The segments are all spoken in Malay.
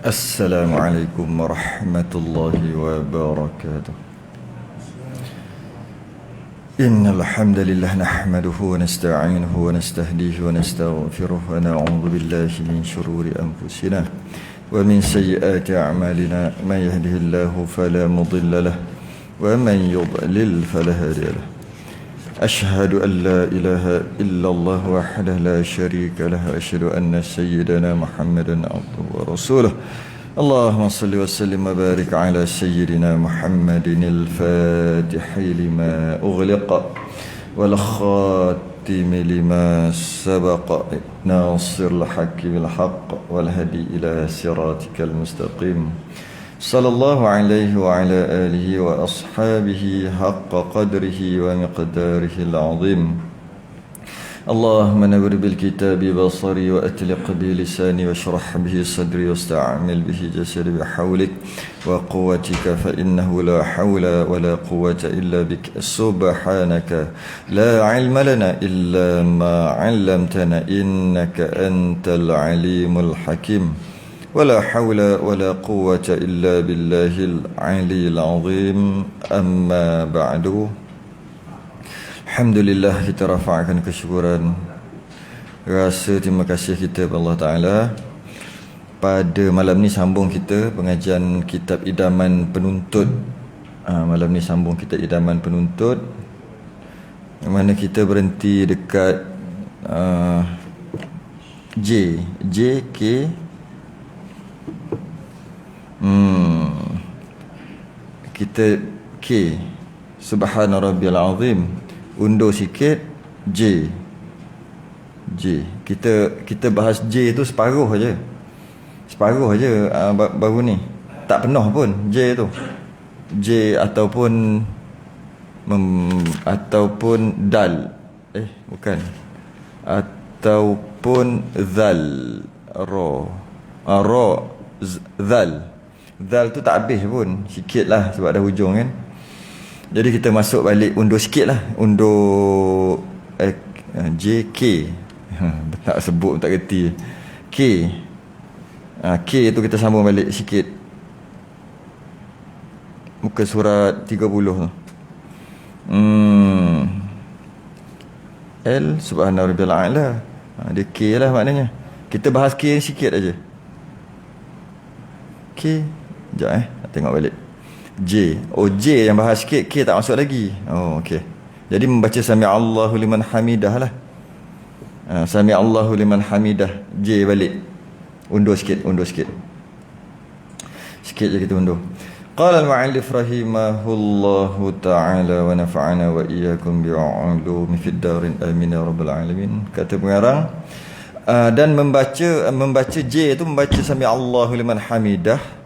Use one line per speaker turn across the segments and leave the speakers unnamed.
السلام عليكم ورحمة الله وبركاته. إن الحمد لله نحمده ونستعينه ونستهديه ونستغفره ونعوذ بالله من شرور أنفسنا ومن سيئات أعمالنا. من يهده الله فلا مضل له ومن يضلل فلا هادي له. أشهد أن لا إله إلا الله وحده لا شريك له. أشهد أن سيدنا محمدا عبده ورسوله. اللهم صل وسلم وبارك على سيدنا محمد الفاتح لما أغلق والخاتم لما سبق ناصر الحق بالحق والهدي إلى صراطك المستقيم. صلى الله عليه وعلى آله وأصحابه حق قدره ومقداره العظيم. اللهم نور بالكتاب بصري وأتلق بلساني واشرح به صدري واستعمل به جسدي بحولك وقوتك فإنه لا حول ولا قوة إلا بك. سبحانك لا علم لنا إلا ما علمتنا إنك أنت العليم الحكيم. ولا حول ولا قوة إلا بالله العلي العظيم. أما بعد. Alhamdulillah, kita rafa'kan kesyukuran, rasa terima kasih kita kepada Allah Ta'ala. Pada malam ni sambung kita pengajian kitab Idaman Penuntut. Malam ni sambung kitab Idaman Penuntut, yang mana kita berhenti dekat K. Kita K, Subhana Rabbiyal Azim. Undur sikit J. Kita bahas J tu separuh aja. Baru ni tak penuh pun J tu. J ataupun dal. Bukan. Ataupun zal. Zal. Zal tu tak habis pun, sikit lah sebab dah hujung kan. Jadi kita masuk balik, undur sikit lah. Undur JK. Tak sebut tak kerti. K. K tu kita sambung balik sikit. Muka surat 30 tu. L Subhana Rabbiyal A'la. Dia K lah maknanya. Kita bahas K sikit aja. K. Sekejap nak tengok balik. J. J yang bahas sikit, K tak masuk lagi. Okey. Jadi membaca Sami'allahu liman hamidah lah. Sami'allahu liman hamidah. J balik. Undur sikit. Sikit je kita undur. Qala al-mu'allif rahimahullahu ta'ala wa nafa'ana wa iyyakum bi'ulumi fid darin amin ya rabbal alamin. Kata pengarang, dan membaca J itu membaca Sami'allahu liman hamidah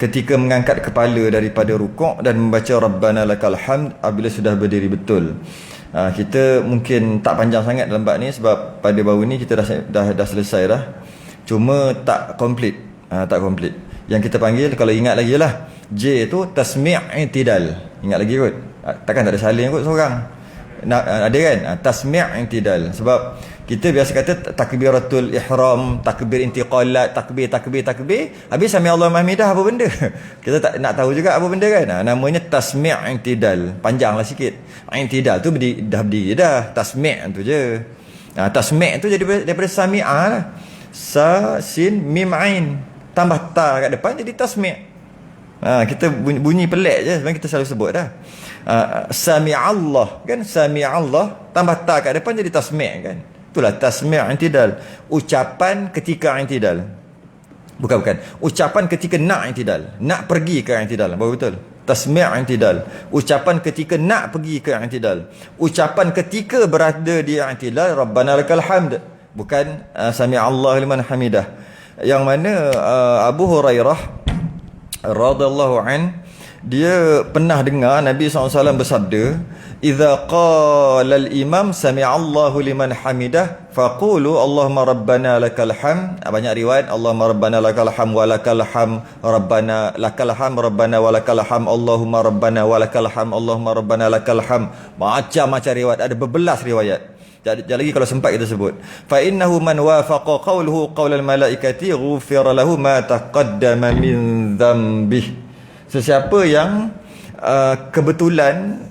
ketika mengangkat kepala daripada rukuk dan membaca Rabbana lakal hamd apabila sudah berdiri betul. Kita mungkin tak panjang sangat dalam bab ni sebab pada baru ni kita dah selesai dah. Cuma tak komplit. Yang kita panggil, kalau ingat lagi lah, J tu tasmi' i'tidal. Ingat lagi kot. Takkan tak ada salin kot seorang. Ada kan? Tasmi' i'tidal. Sebab kita biasa kata takbiratul ihram, takbir intiqalat, takbir. Habis sami Allahu hamidah apa benda? Kita tak nak tahu juga apa benda kan? Namanya tasmi' i'tidal. Panjanglah sikit. I'tidal tu dah berdiri dah. Tasmi' tu je. Tasmi' tu jadi daripada sami'ah lah. Sa sin mim ain. Tambah ta kat depan jadi tasmi'. Kita bunyi pelik je sebenarnya, kita selalu sebut dah. Sami'allah kan, sami'allah tambah ta kat depan jadi tasmi' kan. Itulah tasmi' i'tidal. Ucapan ketika i'tidal. Bukan. Ucapan ketika nak i'tidal. Nak pergi ke i'tidal. Baru betul. Tasmi' i'tidal. Ucapan ketika nak pergi ke i'tidal. Ucapan ketika berada di i'tidal, Rabbana lakal hamd. Bukan Sami'allahu liman hamidah. Yang mana Abu Hurairah radhiyallahu an dia pernah dengar Nabi SAW bersabda, "Idza qala al-imam sami'allahu liman hamidah faqulu Allahumma rabbana lakal hamd." Banyak riwayat Allahumma rabbana lakal hamd wa lakal hamd, rabbana lakal hamd, rabbana wa lakal hamd, Allahumma rabbana wa lakal hamd, Allahumma rabbana lakal hamd. Macam-macam riwayat, ada berbelas riwayat. Sekejap lagi kalau sempat kita sebut. Fa innahu man wafaqa qawluhu qawlal malaikati ghufira lahu ma taqaddama min dhanbih. Sesiapa yang kebetulan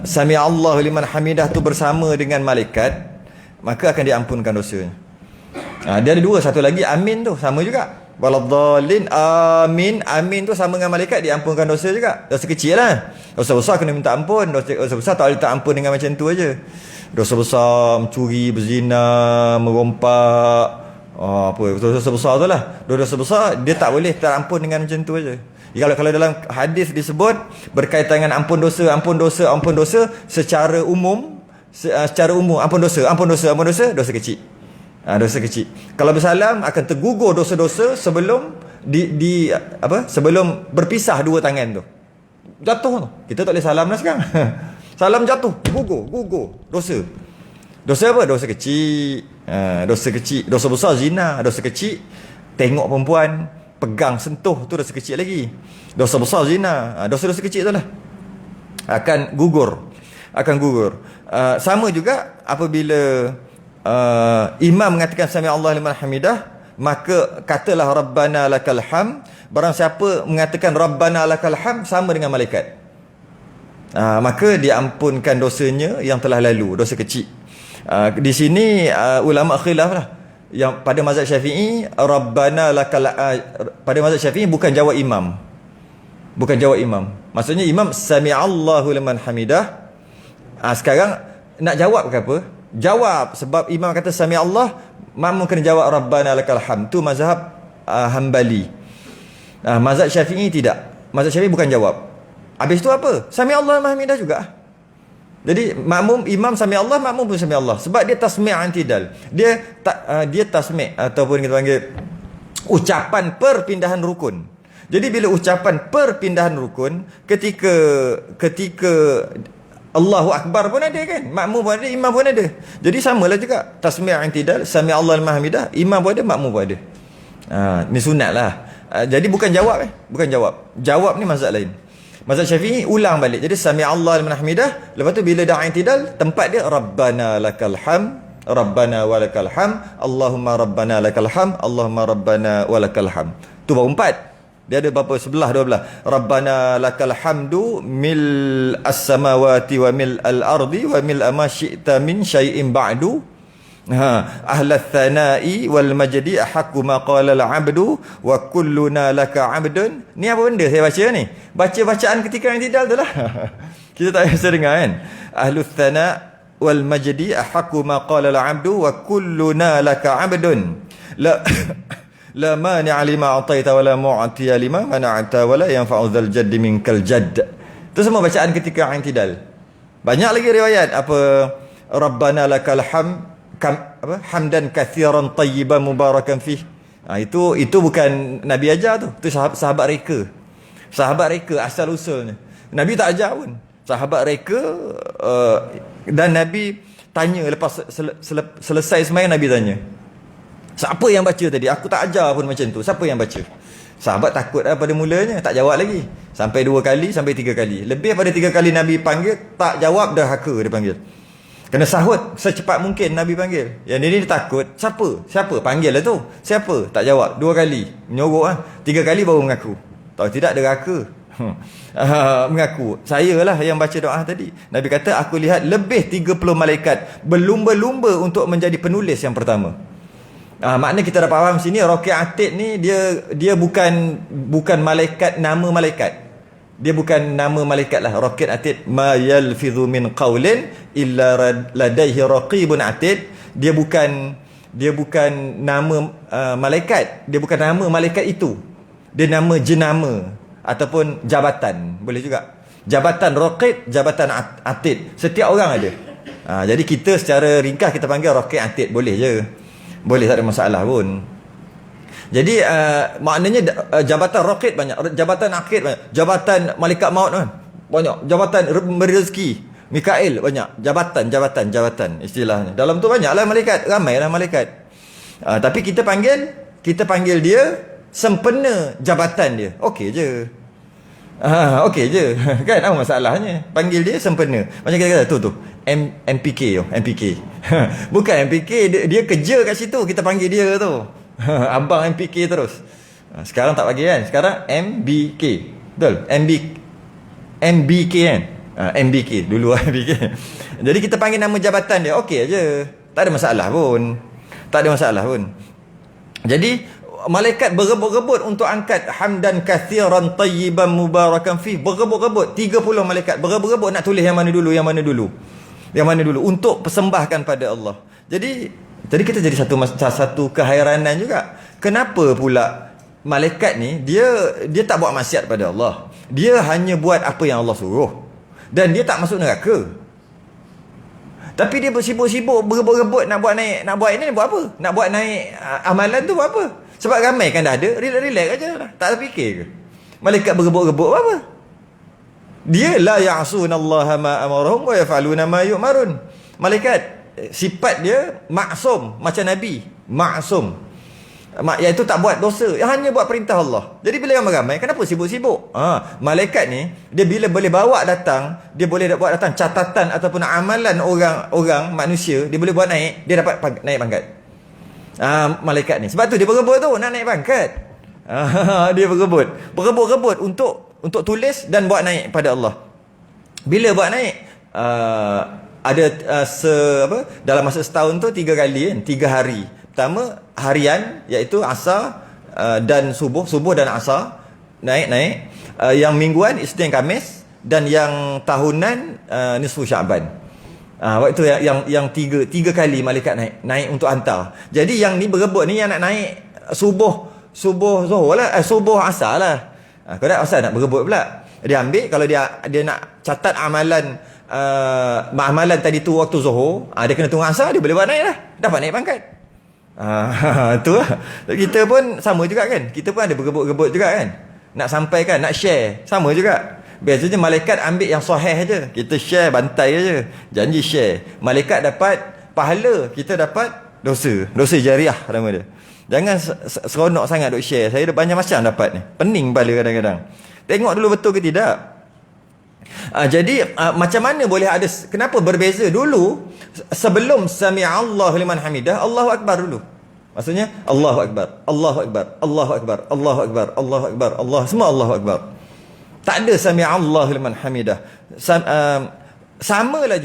sami Allahu liman hamidah tu bersama dengan malaikat, maka akan diampunkan dosanya. Dia ada dua, satu lagi amin tu sama juga. Waladhdallin, amin. Amin tu sama dengan malaikat, diampunkan dosa juga. Dosa kecil lah. Dosa besar kena minta ampun. Dosa besar tak boleh minta ampun dengan macam tu aja. Dosa besar, mencuri, berzina, merompak, dosa besar tu lah. Dosa besar dia tak boleh terampun dengan macam tu aja. Kalau dalam hadis disebut berkaitan dengan ampun dosa secara umum, ampun dosa kecil. Dosa kecil. Kalau bersalam akan tergugur dosa-dosa sebelum sebelum berpisah dua tangan tu. Jatuh tu. Kita tak boleh salam dah sekarang. Salam jatuh, gugur dosa. Dosa apa? Dosa kecil. Dosa kecil. Dosa besar zina, dosa kecil tengok perempuan, pegang, sentuh, tu dosa kecil lagi. Dosa besar zina, dosa-dosa kecil tu lah akan gugur. Sama juga apabila imam mengatakan sami Allah liman hamidah, maka katalah rabbana lakal hamd. Barang siapa mengatakan rabbana lakal hamd sama dengan malaikat, maka diampunkan dosanya yang telah lalu, dosa kecil. Di sini ulama khilaf lah. Yang pada mazhab Syafi'i, rabbana lakal, pada mazhab Syafi'i bukan jawab imam. Maksudnya imam sami'allahu liman hamidah. Sekarang nak jawab ke apa? Jawab, sebab imam kata sami'allah, makmum kena jawab rabbana lakal hamd. Tu mazhab Hanbali. Mazhab Syafi'i tidak. Mazhab Syafi'i bukan jawab. Habis tu apa? Sami'allahu liman hamidah juga. Jadi makmum, imam sami Allah, makmum pun sami Allah. Sebab dia tasmi' antidal. Dia tasmi' ataupun kita panggil ucapan perpindahan rukun. Jadi bila ucapan perpindahan rukun, ketika Allahu Akbar pun ada kan, makmum pun ada, imam pun ada. Jadi samalah juga tasmi' antidal, sami Allah liman hamidah, imam pun ada, makmum pun ada. Ni sunat lah. Jadi bukan jawab bukan jawab. Jawab ni mazhab lain. Mazhab Syafi'i ulang balik. Jadi sami Allah liman hamidah, lepas tu bila dah i'tidal, tempat dia rabbana lakal hamd, rabbana walakal hamd, Allahumma rabbana lakal hamd, Allahumma rabbana walakal hamd. Tu baru 4. Dia ada berapa? 11, 12. Rabbana lakal hamdu mil as-samawati wa mil al-ardi wa mil ma syi'ta min syai'in ba'du. Ahlat thana'i wal majdi ahqqu ma qala al-'abdu wa kulluna laka 'abdun. Ni apa benda saya baca ni? Baca bacaan ketika yang tidak tu lah. Kita tak biasa dengar kan? Ahlut thana' wal majdi ahqqu ma qala al-'abdu wa kulluna laka 'abdun. La mani'a lima a'taita wa la mu'tiya lima mana'ta wa la yanfa'u dzal jaddi minkal jadd. Itu semua bacaan ketika yang tidak. Banyak lagi riwayat apa Rabbana lakal hamd, hamdan katsiran tayyiban mubarakan fih. Itu bukan Nabi ajar tu. Itu sahabat reka. Sahabat reka asal usulnya. Nabi tak ajar pun. Sahabat reka, dan Nabi tanya lepas selesai sembahyang, Nabi tanya, siapa yang baca tadi? Aku tak ajar pun macam tu. Siapa yang baca? Sahabat takut pada mulanya, tak jawab lagi. Sampai 2 kali, sampai 3 kali. Lebih pada 3 kali Nabi panggil, tak jawab, dah haka dia panggil. Kena sahut secepat mungkin Nabi panggil. Yang dia takut, siapa? Panggil lah tu. Siapa? Tak jawab. 2 kali. Menyorok lah. 3 kali baru mengaku. Tahu tidak, deraka. Mengaku. Saya lah yang baca doa tadi. Nabi kata, aku lihat lebih 30 malaikat berlumba-lumba untuk menjadi penulis yang pertama. Maknanya kita dah faham sini, Raqi' Atid ni dia bukan malaikat, nama malaikat. Dia bukan nama malaikat lah. Raqi' Atid, ma yalfidhu min qaulin illa ladaihi raqibun atid. Dia bukan nama malaikat. Dia bukan nama malaikat itu. Dia nama jenama ataupun jabatan. Boleh juga. Jabatan Raqib, jabatan Atid. Setiap orang ada. Jadi kita secara ringkas kita panggil Raqi' Atid. Boleh je. Boleh, tak ada masalah pun. Jadi maknanya jabatan raqib banyak, jabatan aqid banyak, jabatan malaikat maut kan banyak, jabatan memberi rezeki Mikail banyak, jabatan istilahnya. Dalam tu banyaklah malaikat, ramailah malaikat. Tapi kita panggil dia sempena jabatan dia. Okey je. Okey je. Kan apa masalahnya? Panggil dia sempena. Macam kita kata tu MPK tu, MPK. Bukan MPK, dia kerja kat situ, kita panggil dia tu. Abang MPK terus. Sekarang tak bagi kan? Sekarang MBK. Betul? MBK kan? MBK dulu MBK. Jadi kita panggil nama jabatan dia, okey aje. Tak ada masalah pun. Jadi malaikat berebut-rebut untuk angkat hamdan kathiran tayyiban mubarakan fi. Berebut-rebut 30 malaikat berebut-rebut nak tulis yang mana dulu untuk persembahkan pada Allah. Jadi kita jadi satu kehairanan juga. Kenapa pula malaikat ni dia tak buat maksiat pada Allah. Dia hanya buat apa yang Allah suruh. Dan dia tak masuk neraka. Tapi dia bersibuk-sibuk berebut-rebut nak buat ini buat apa? Nak buat naik amalan tu buat apa? Sebab ramai kan dah ada, relax aja lah. Tak terfikir ke? Malaikat berebut-rebut apa? Dia la ya'sunallaha ma amarahum wa yaf'aluna ma yu'marun. Malaikat sifat dia maksum macam Nabi, maksum. Iaitu tak buat dosa, hanya buat perintah Allah. Jadi bila ramai-ramai, kenapa sibuk-sibuk? Malaikat ni dia bila boleh bawa datang, dia boleh buat datang catatan ataupun amalan orang manusia, dia boleh buat naik, dia dapat naik pangkat. Malaikat ni. Sebab tu dia berebut tu nak naik pangkat. Dia berebut untuk tulis dan buat naik pada Allah. Bila buat naik ada dalam masa setahun tu 3 kali kan, 3 hari. Pertama harian iaitu asar dan subuh dan asar naik. Yang mingguan Isnin Khamis, dan yang tahunan nisfu Syaban. Waktu yang tiga kali malaikat naik untuk hantar. Jadi yang ni berebut ni yang nak naik subuh zuhur lah, subuh asar lah. Kalau nak asar nak berebut pula. Dia ambil, kalau dia nak catat amalan tadi tu waktu zuhur, dia kena tunggu asar, dia boleh buat naik lah, dapat naik pangkat. Tu lah. Kita pun sama juga kan. Kita pun ada berebut-rebut juga kan. Nak sampaikan, nak share, sama juga. Biasanya malaikat ambil yang sahih je, kita share bantai je. Janji share. Malaikat dapat pahala, kita dapat dosa jariah nama dia. Jangan seronok sangat duk share. Saya ada banyak macam dapat ni. Pening kepala kadang-kadang. Tengok dulu betul ke tidak. Jadi macam mana boleh ada, kenapa berbeza dulu? Sebelum sami'allahu liman hamidah, Allahu akbar dulu. Maksudnya Allahu akbar, Allahu akbar, Allahu akbar, Allahu akbar, Allahu akbar, Allah, semua Allahu akbar. Tak ada sami'allahu liman hamidah. Samalah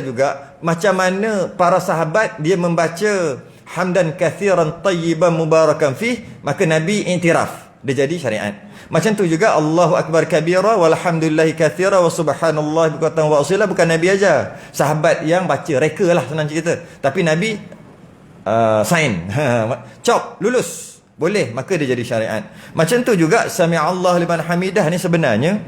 juga macam mana para sahabat dia membaca hamdan kathiran tayyiban mubarakan fih, maka Nabi iktiraf, dia jadi syariat. Macam tu juga Allahu akbar kabira walhamdulillahi kathira wa subhanallah bukan wa asila, bukan Nabi aja. Sahabat yang baca, reka lah senang cerita. Tapi Nabi sign. Cop, lulus. Boleh, maka dia jadi syariat. Macam tu juga sami'allahu liman hamidah ni sebenarnya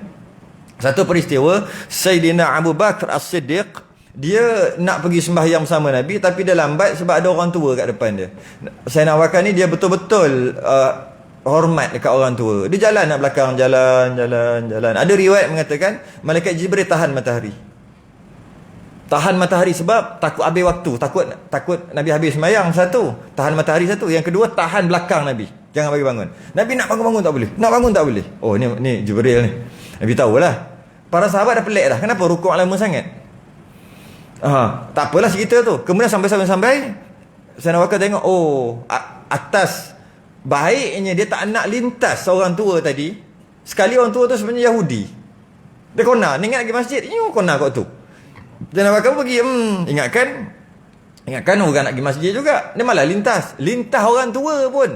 satu peristiwa. Sayyidina Abu Bakar As-Siddiq, dia nak pergi sembahyang bersama Nabi, tapi dia lambat sebab ada orang tua kat depan dia. Sayyidina Abu Bakar ni dia betul-betul hormat dekat orang tua. Dia jalan nak belakang, jalan. Ada riwayat mengatakan malaikat Jibril tahan matahari sebab takut habis waktu, takut Nabi habis sembahyang. Satu, tahan matahari satu. Yang kedua, tahan belakang Nabi, jangan bagi bangun. Nabi nak bangun tak boleh, nak bangun tak boleh. Oh, ni Jibril ni. Nabi tahulah. Para sahabat dah pelik dah, kenapa rukuk lama sangat. Tak apalah cerita tu. Kemudian sampai Sayyidina Abu Bakar tengok, atas baiknya dia tak nak lintas orang tua tadi. Sekali orang tua tu sebenarnya Yahudi. Dia kona, ni ingat pergi masjid, kona kat tu. Sayyidina Abu Bakar pergi, ingatkan orang nak pergi masjid juga. Dia malah lintas orang tua pun.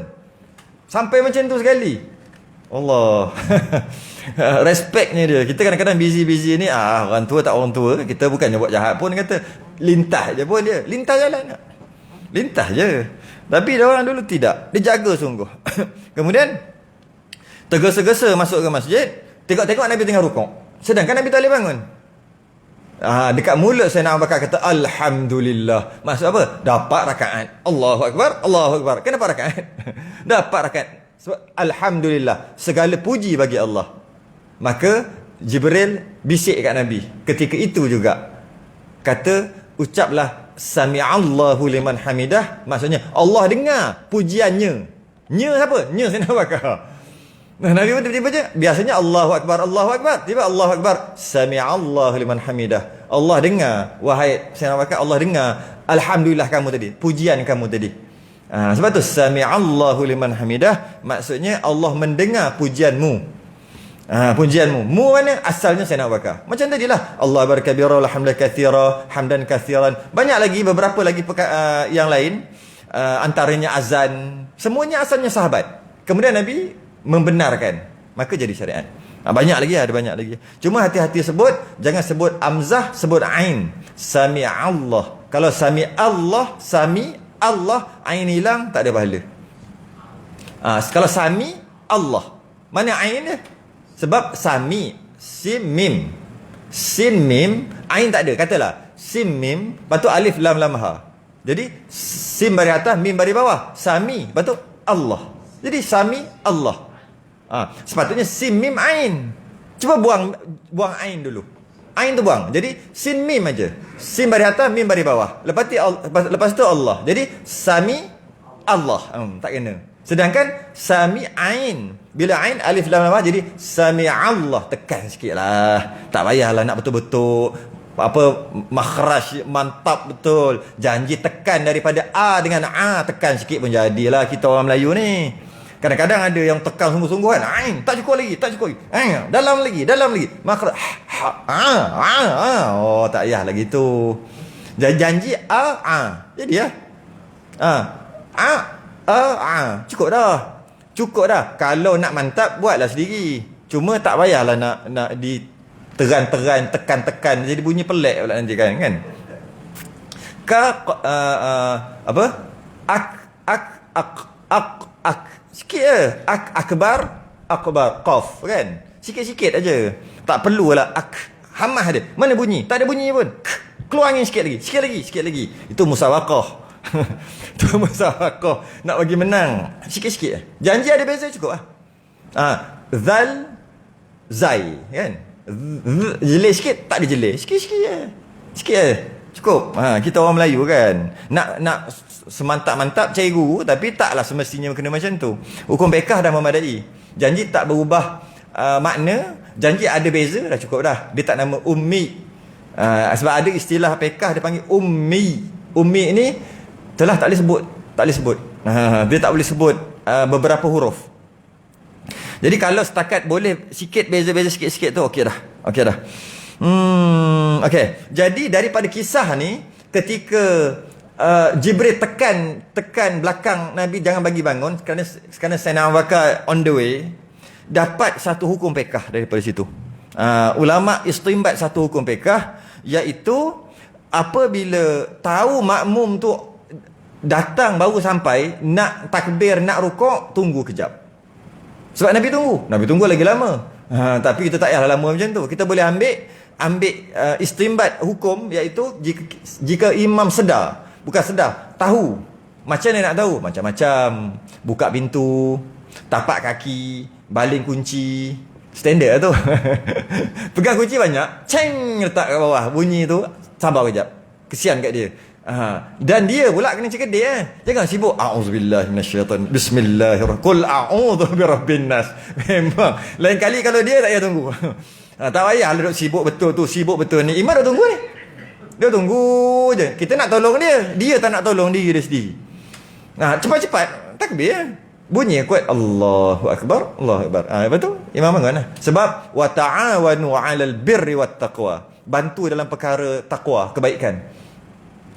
Sampai macam tu sekali. Allah. Respeknya dia. Kita kadang-kadang busy ni, orang tua tak orang tua, kita bukannya buat jahat pun, kata lintas je pun dia. Lintas jalan. Lintas je. Tapi dia orang dulu tidak. Dia jaga sungguh. Kemudian tergesa-gesa masuk ke masjid, tengok-tengok Nabi tengah rukuk. Sedangkan Nabi tak boleh bangun. Dekat mulut Sayyidina Abu Bakar kata Alhamdulillah. Maksud apa? Dapat rakaat. Allahu Akbar, Allahu Akbar. Kenapa rakaat? Dapat rakaat. Sebab Alhamdulillah, segala puji bagi Allah. Maka Jibril bisik kat Nabi ketika itu juga, kata ucaplah Sami'allahu liman hamidah. Maksudnya Allah dengar pujiannya. Nya siapa? Nya Sayyidina Abu Bakar. Nah, Nabi pun tiba-tiba je, biasanya Allahu Akbar, Allahu Akbar, tiba Allahu Akbar, Sami'allahu liman hamidah. Allah dengar, wahai Sayyidina Abu Bakar, Allah dengar Alhamdulillah kamu tadi, pujian kamu tadi. Sebab tu Sami'allahu liman hamidah, maksudnya Allah mendengar pujianmu. Pujianmu. Mu mana? Asalnya Sayyidina Abu Bakar. Macam tadilah, Allah barkabira alhamdulillah kathira, hamdan kathiran. Banyak lagi, beberapa lagi yang lain, antaranya azan. Semuanya asalnya sahabat. Kemudian Nabi membenarkan, maka jadi syariat. Banyak lagi, ada banyak lagi. Cuma hati-hati sebut, jangan sebut amzah, sebut ain. Sami Allah. Kalau sami Allah, sami Allah, ain hilang, tak ada pahala. Kalau sami Allah, mana ain dia? Sebab sami, sim mim. Sin mim, ain tak ada. Katalah sim mim, lepas tu alif lam lam ha. Jadi sim bari atas, mim bari bawah. Sami, lepas tu Allah. Jadi sami Allah. Sepatutnya sin mim ain. Cuba buang ain dulu. Ain tu buang. Jadi sin mim aja. Sin bari atas, mim bari bawah. Lepas tu Allah. Jadi sami Allah. Tak kena. Sedangkan sami ain. Bila ain alif lam lam jadi sami Allah. Tekan sikitlah. Tak payahlah nak betul-betul makhraj mantap betul. Janji tekan daripada A dengan A, tekan sikit pun jadilah kita orang Melayu ni. Kadang-kadang ada yang tekan sungguh-sungguh kan. Ain, tak cukup lagi. Dalam lagi. Makhraj. Oh, tak payah lagi tu. Janji A. Jadi ya. Cukup dah. Kalau nak mantap, buatlah sendiri. Cuma tak payahlah nak di teran-teran, tekan-tekan. Jadi bunyi pelik pula nanti kan. Sikit je. Akbar, qaf kan. Sikit-sikit aja. Tak perlulah hamah dia. Mana bunyi? Tak ada bunyi pun. Keluar angin sikit lagi. Itu musawaqah. Itu musawaqah. Nak bagi menang. Sikit-sikit. Janji ada beza cukup lah. Zal, zai kan. Jelek sikit, tak ada jelek. Sikit-sikit je. Sikit je. Cukup. Kita orang Melayu kan. Nak semantap-mantap cari guru, tapi taklah semestinya kena macam tu. Hukum fiqh dah memadai. Janji tak berubah makna, janji ada beza, dah cukup dah. Dia tak nama ummi. Sebab ada istilah fiqh dia panggil ummi. Ummi ni telah tak boleh sebut. Dia tak boleh sebut beberapa huruf. Jadi kalau setakat boleh sikit beza-beza sikit-sikit tu okey dah. Okey. Jadi daripada kisah ni, ketika Jibril tekan belakang Nabi jangan bagi bangun, kerana Sayyidina Abu Bakar on the way, dapat satu hukum fiqh daripada situ. Ulama istinbat satu hukum fiqh, iaitu apabila tahu makmum tu datang baru sampai, nak takbir, nak rukuk, tunggu kejap. Sebab Nabi tunggu lagi lama. Tapi kita tak payahlah lama macam tu. Kita boleh ambil istinbat hukum, iaitu jika imam sedar, bukan sedar, tahu. Macam mana nak tahu? Macam-macam. Buka pintu, tapak kaki, baling kunci. Standard lah tu. Pegang kunci banyak, ceng, letak kat bawah. Bunyi tu, sabar kejap. Kesian kat dia. Dan dia pula kena cekadih. Jangan sibuk. A'udzubillahi minasyaitan. Bismillahirrahmanirrahim. Qul a'udzu birabbin nas. Memang. Lain kali kalau dia tak payah tunggu. Tak payah duduk sibuk betul tu. Sibuk betul ni. Imam dah tunggu ni. Dia tunggu je. Kita nak tolong dia. Dia tak nak tolong diri dia sendiri. Cepat-cepat. Takbir. Bunyi kuat. Allahu Akbar. Allahu Akbar. Lepas tu imam bangun lah. Sebab wa ta'awanu 'alal birri wat taqwa. Bantu dalam perkara takwa, kebaikan.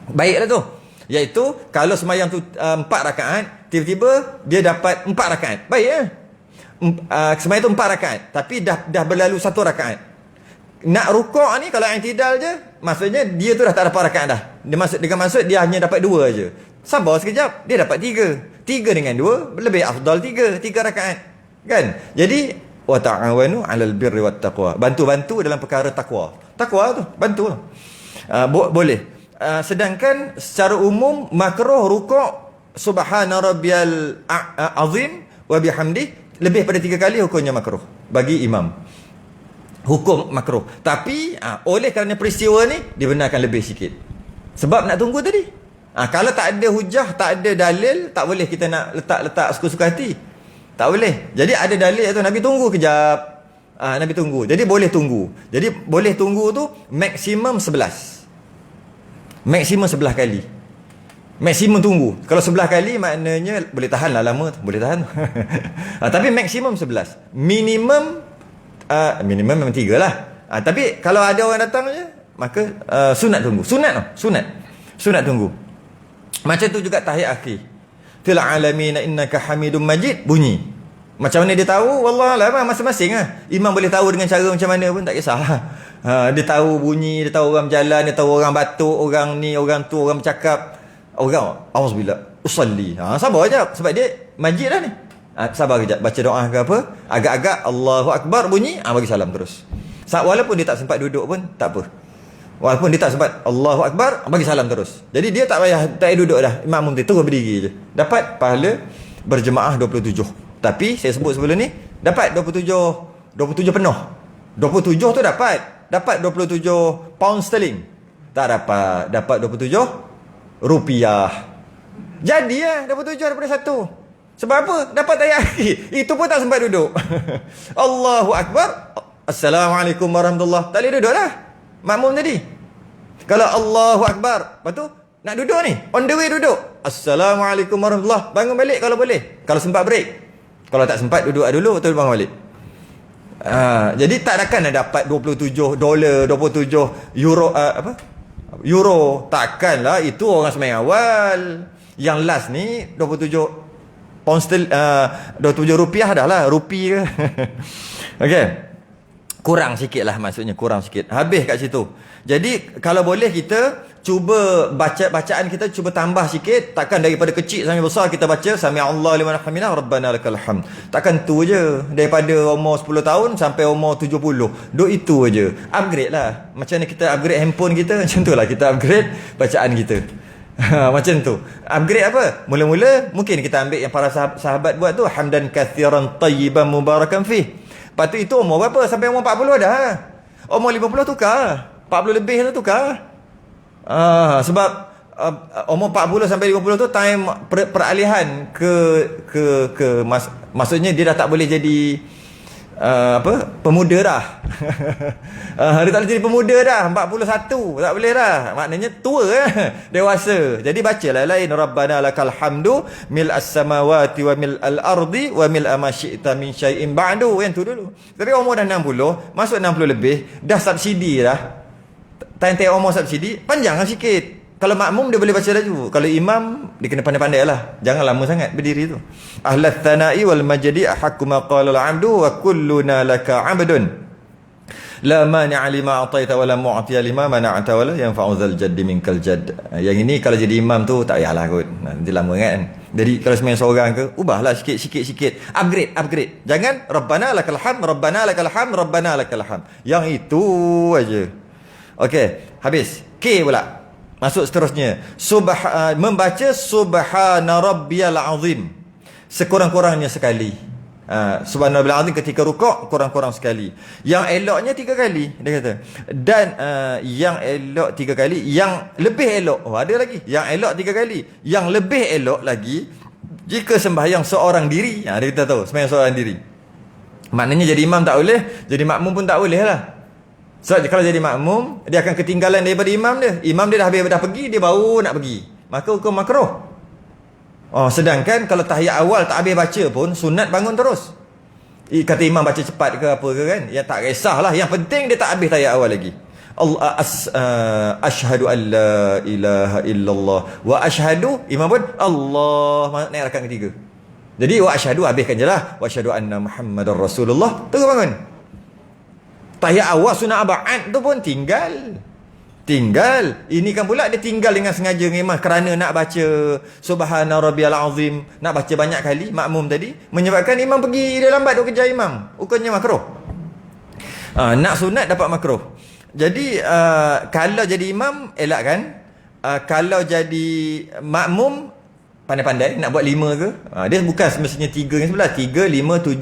Baiklah tu. Iaitu kalau sembahyang tu 4 rakaat, tiba-tiba dia dapat 4 rakaat. Baik ya. Sembahyang tu 4 rakaat, tapi dah berlalu 1 rakaat. Nak rukuk ni kalau i'tidal je, maksudnya dia tu dah tak dapat rakaat dah. Dengan maksud dia hanya dapat 2 aje. Sabar sekejap, dia dapat 3. 3 dengan 2 lebih afdal 3 rakaat. Kan? Jadi wa ta'awanu 'alal birri wat taqwa. Bantu-bantu dalam perkara takwa. Takwa tu, bantu. Boleh. Sedangkan secara umum makruh rukuk subhana rabbiyal azim wa bihamdi lebih pada 3 kali hukumnya makruh bagi imam. Hukum makruh. Tapi oleh kerana peristiwa ni dibenarkan lebih sikit. Sebab nak tunggu tadi. Kalau tak ada hujah, tak ada dalil, tak boleh kita nak letak suka-suka hati. Tak boleh. Jadi ada dalil tu Nabi tunggu kejap. Nabi tunggu. Jadi boleh tunggu. Jadi boleh tunggu tu maksimum 11. Maksimum 11 kali. Maksimum tunggu. Kalau 11 kali maknanya boleh tahan lah lama tu. Boleh tahan. Tapi maksimum 11. Minimum memang 3 lah. Tapi kalau ada orang datang je, maka sunat tunggu. Sunat tunggu. Macam tu juga tahiyat akhir. Fil alamin innaka hamidum majid bunyi. Macam mana dia tahu? Wallahualam, masing-masing lah. Imam boleh tahu dengan cara macam mana pun tak kisah. Dia tahu bunyi, dia tahu orang berjalan, dia tahu orang batuk, orang ni, orang tu, orang bercakap. Orang auzubillah usalli. Sabar je sebab dia majid lah ni. Sabar kejap, baca doa ke apa, agak-agak Allahu Akbar bunyi, bagi salam terus. Walaupun dia tak sempat duduk pun tak apa. Walaupun dia tak sempat Allahu Akbar, bagi salam terus. Jadi dia tak payah duduk dah. Imam tu terus berdiri je. Dapat pahala berjemaah 27. Tapi saya sebut sebelum ni, dapat 27 penuh. 27 tu dapat 27 pound sterling. Tak dapat 27 rupiah. Jadi 27 daripada 1. Sebab apa? Dapat tahiyat akhir. Itu pun tak sempat duduk. Allahu Akbar. Assalamualaikum warahmatullahi. Tak boleh duduk dah. Makmum tadi. Kalau Allahu Akbar, lepas tu nak duduk ni, on the way duduk. Assalamualaikum warahmatullahi. Bangun balik kalau boleh. Kalau sempat break. Kalau tak sempat duduk dulu, betul bangun balik. Jadi tak akan dapat 27 dolar, 27 euro euro. Takkanlah, itu orang sembahyang awal. Yang last ni 27 pound 27 rupiah dah lah, rupi ke. Okey. Kurang sikit lah, maksudnya kurang sikit. Habis kat situ. Jadi kalau boleh kita cuba bacaan kita cuba tambah sikit. Takkan daripada kecil sampai besar kita baca Sami Allah liman hamidah Rabbana lakal hamd. Takkan tu je. Daripada umur 10 tahun sampai umur 70. Duk itu je. Upgrade lah. Macam mana kita upgrade handphone kita, macam tu lah kita upgrade bacaan kita. Macam tu. Upgrade apa? Mula-mula mungkin kita ambil yang para sahabat buat tu, hamdan kathiran tayyiban mubarakan fih. Lepas tu itu umur berapa? Sampai umur 40 dah. Umur 50 tukar. 40 lebih tu tukar. Sebab umur 40 sampai 50 tu time peralihan maksudnya dia dah tak boleh jadi pemuda dah. Dia tak boleh jadi pemuda dah. 41 tak boleh dah. Maknanya tua dewasa. Jadi bacalah lain Rabbana lakal hamdu mil as-samawati wa mil al-ardi wa mil ma syi'ta min syai'in ba'du. Yang tu dulu. Tapi umur dah 60, masuk 60 lebih, dah subsidi dah. Time umur subsidi, panjanglah sikit. Kalau makmum dia boleh baca laju. Kalau imam dia kena pandai-pandai lah. Jangan lama sangat berdiri tu. Ahlat thana'i wal majdi ahqqu ma qala al-'abdu wa kulluna laka 'abdun. La mani'a lima a'taita wa la mu'tiya lima mana'ta wa la yanfa'u dzal jaddi minkal jadd. Yang ini kalau jadi imam tu tak payahlah kot. Nanti lama kan. Jadi kalau sembahyang seorang ke, ubahlah sikit. Upgrade. Jangan Rabbana lakal hamd, Rabbana lakal hamd, Rabbana lakal hamd. Yang itu aja. Okey, habis. K pula. Masuk seterusnya. Membaca subhana rabbiyal azim. Sekurang-kurangnya sekali. Subhana rabbiyal azim ketika rukuk kurang-kurang sekali. Yang eloknya 3 kali dia kata. Dan yang elok 3 kali, yang lebih elok. Ada lagi. Yang elok 3 kali. Yang lebih elok lagi jika sembahyang seorang diri. Dia kata tahu, sembahyang seorang diri. Maknanya jadi imam tak boleh, jadi makmum pun tak boleh lah. So kalau jadi makmum, dia akan ketinggalan daripada imam dia. Imam dia dah pergi, dia baru nak pergi. Maka hukum makruh. Sedangkan kalau tahiyat awal tak habis baca pun, sunat bangun terus. Kata imam baca cepat ke apa ke kan, ya tak kisahlah. Yang penting dia tak habis tahiyat awal lagi. Asyhadu an la ilaha illallah wa asyhadu, imam pun Allah, naik rakaat ketiga. Jadi wa asyhadu habiskan je lah. Wa asyhadu anna Muhammadar Rasulullah, terus bangun. Tahiyat awal sunat aba'ad tu pun tinggal Tinggal. Ini kan pula dia tinggal dengan sengaja dengan imam kerana nak baca Subhana Rabbiyal Azim, nak baca banyak kali makmum tadi, menyebabkan imam pergi dia lambat duk kejar imam. Hukumnya makruh. Nak sunat dapat makruh. Jadi kalau jadi imam elak kan? Kalau jadi makmum pandai-pandai nak buat 5 ke? Dia bukan semestinya 3 dengan 11. 3, 5, 7,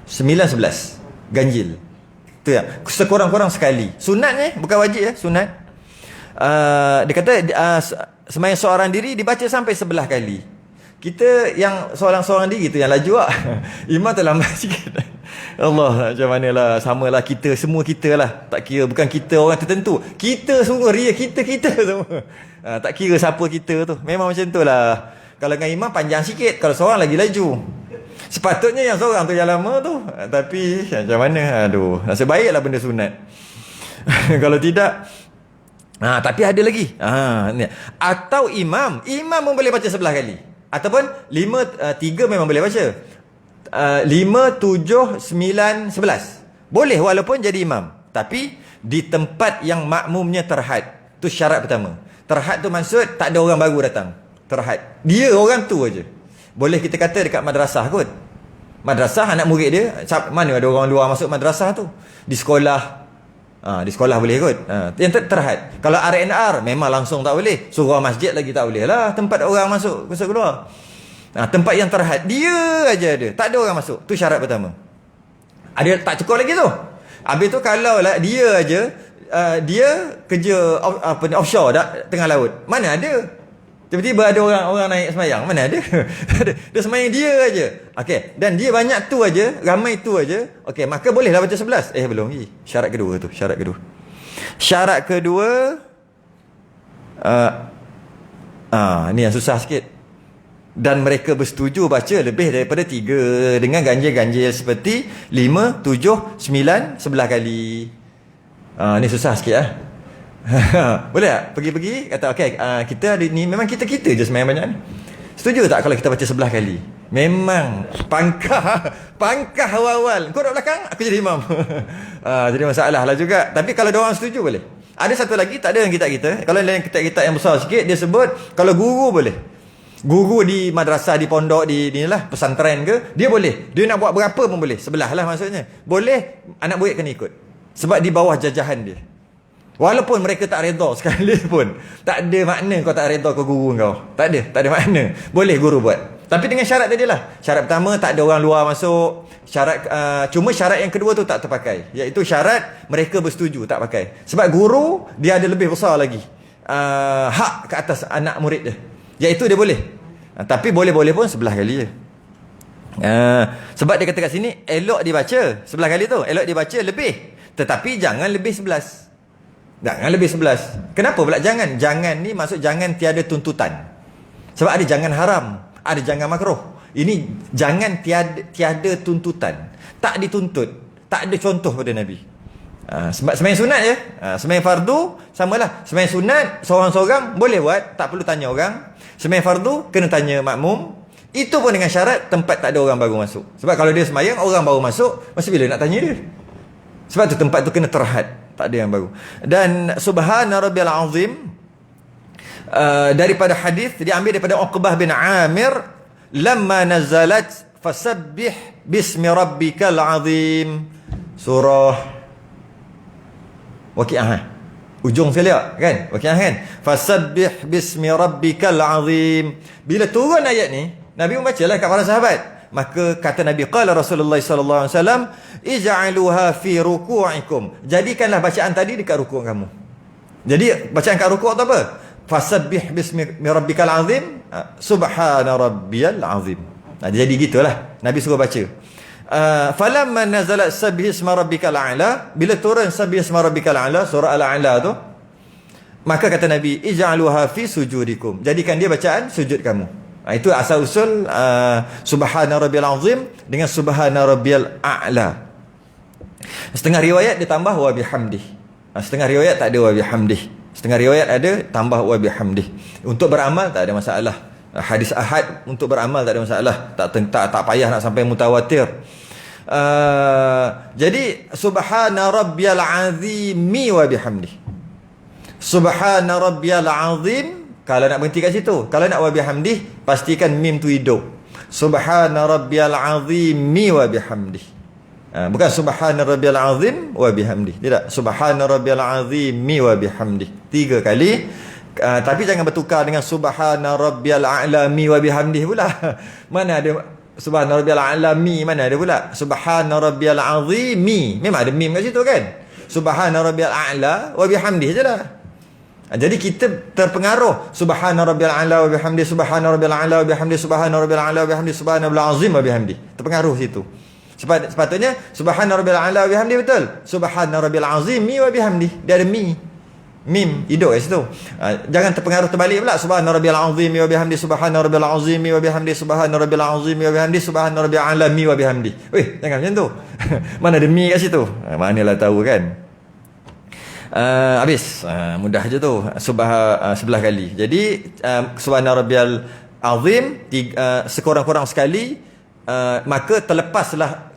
9, 11. Ganjil. Tu ya. Sekurang-kurang sekali. Sunatnya bukan wajib ya, sunat. Dia kata sembahyang seorang diri dibaca sampai 11 kali. Kita yang seorang-seorang diri tu yang laju lah. Imam terlambat sikit. Allah, macam manalah, samalah kita, semua kita lah. Tak kira bukan kita orang tertentu. Kita semua ria, kita semua. Tak kira siapa kita tu. Memang macam tu lah. Kalau dengan imam panjang sikit, kalau seorang lagi laju. Sepatutnya yang seorang tu yang lama tu. Tapi macam mana? Aduh, nasib baiklah benda sunat. Kalau tidak, tapi ada lagi. Atau imam pun boleh baca 11 kali. Ataupun 3 memang boleh baca. 5, 7, 9, 11. Boleh walaupun jadi imam. Tapi di tempat yang makmumnya terhad. Tu syarat pertama. Terhad tu maksud tak ada orang baru datang. Terhad. Dia orang tu aja. Boleh kita kata dekat madrasah kot. Madrasah anak murid dia, mana ada orang luar masuk madrasah tu? Di sekolah. Di sekolah boleh kot. Yang terhad. Kalau R&R memang langsung tak boleh. Surau masjid lagi tak boleh lah. Tempat orang masuk keluar. Tempat yang terhad dia aja ada. Tak ada orang masuk. Tu syarat pertama. Ada tak cukup lagi tu. Habis tu kalau lah dia aja dia kerja offshore tengah laut. Mana ada? Tiba-tiba ada orang naik semayang. Mana ada? Dia semayang dia aja. Okey, dan dia banyak tu aja, ramai tu aja. Okey, maka bolehlah baca 11. Belum lagi. Syarat kedua tu, syarat kedua. Syarat kedua ni yang susah sikit. Dan mereka bersetuju baca lebih daripada 3 dengan ganjil-ganjil seperti 5, 7, 9, 11 kali. Ni susah sikit lah. Boleh tak? Pergi-pergi kata okey, kita ada ni, memang kita je semayang banyak ni. Setuju tak kalau kita baca 11 kali? Memang pangkah awal-awal. Kau duduk belakang, aku jadi imam. Jadi masalah lah juga. Tapi kalau diorang setuju boleh. Ada satu lagi, tak ada yang kita. Kalau yang kita yang besar sikit, dia sebut kalau guru boleh. Guru di madrasah, di pondok, di inilah pesantren ke, dia boleh. Dia nak buat berapa pun boleh. Sebelah lah maksudnya. Boleh, anak murid kena ikut. Sebab di bawah jajahan dia. Walaupun mereka tak redha sekali pun. Tak ada makna kau tak redha ke guru kau. Tak ada makna. Boleh guru buat. Tapi dengan syarat tadi lah. Syarat pertama, tak ada orang luar masuk. Cuma syarat yang kedua tu tak terpakai. Iaitu syarat mereka bersetuju tak pakai. Sebab guru, dia ada lebih besar lagi hak ke atas anak murid dia. Iaitu dia boleh. Tapi boleh-boleh pun 11 kali je. Sebab dia kata kat sini, elok dibaca 11 kali tu. Elok dibaca lebih. Tetapi jangan lebih 11. Jangan lebih 11. Kenapa pula jangan? Jangan ni maksud jangan tiada tuntutan. Sebab ada jangan haram, ada jangan makruh. Ini jangan tiada tuntutan. Tak dituntut. Tak ada contoh pada Nabi. Sebab sembahyang sunat je. Sembahyang fardu samalah. Sembahyang sunat seorang-seorang boleh buat, tak perlu tanya orang. Sembahyang fardu kena tanya makmum. Itu pun dengan syarat tempat tak ada orang baru masuk. Sebab kalau dia sembahyang orang baru masuk, masa bila nak tanya dia? Sebab tu tempat tu kena terhad. Tak ada yang baru. Dan Subhana Rabbiyal Azim, daripada hadis diambil daripada Uqbah bin Amir, lamma nazalat fasabbih bismi rabbikal azim, surah Waqiah. Ujung sekali kan? Waqiah kan? Fasabbih bismi rabbikal azim. Bila turun ayat ni, Nabi membacalah kat para sahabat. Maka kata Nabi, qala Rasulullah sallallahu alaihi wasallam, ij'aluha fi ruku'ikum. Jadikanlah bacaan tadi dekat rukuk kamu. Jadi bacaan kat rukuk tu apa? Fasabbih bismi rabbikal azim, subhana rabbiyal azim. Jadi gitulah Nabi suruh baca. Falamma nazalat sabbih isma rabbikal a'la, bila turun sabbih isma rabbikal a'la, surah al-a'la tu, maka kata Nabi, ij'aluha fi sujudikum. Jadikan dia bacaan sujud kamu. Itu asal usul subhana rabbiyal azim dengan subhana rabbiyal a'la. Setengah riwayat ditambah wa bihamdih. Setengah riwayat tak ada wa bihamdih. Setengah riwayat ada tambah wa bihamdih. Untuk beramal tak ada masalah. Hadis ahad untuk beramal tak ada masalah. Tak payah nak sampai mutawatir. Jadi subhana rabbiyal azimi wa bihamdih. Subhana rabbiyal azim, kalau nak berhenti kat situ. Kalau nak wa bihamdih, pastikan mim tu hidup. Subhana rabbiyal azimi wa bihamdih. Bukan subhana rabbiyal azim wa bihamdih. Tidak, subhana rabbiyal azimi wa bihamdih. 3 kali. Tapi jangan bertukar dengan subhana rabbiyal a'lami wa bihamdih pula. Mana ada subhana rabbiyal a'lami, mana ada pula subhana rabbiyal azimi. Memang ada mim kat situ kan. Subhana rabbiyal a'la wa bihamdih je lah. Jadi kita terpengaruh subhana rabbiyal a'la wa bihamdih, subhana rabbiyal a'la wa bihamdih, subhana rabbiyal a'la wa bihamdih, subhana rabbiyal azim wa bihamdih. Terpengaruh situ. Sepatutnya subhana rabbiyal a'la wa bihamdih betul. Subhana rabbiyal azimi wa bihamdih. Dia ada mim hidup kat situ. Jangan terpengaruh terbalik pula. Subhana rabbiyal azimi wa bihamdih, subhana rabbiyal azimi wa bihamdih, subhana rabbiyal azimi wa bihamdih, subhana rabbiyal alami wa bihamdih. Weh, jangan macam tu. Mana ada mi kat situ? Manalah tahu kan. Habis. Mudah je tu. Sebelah kali. Jadi subhana rabbiyal azim sekurang-kurang sekali, maka terlepaslah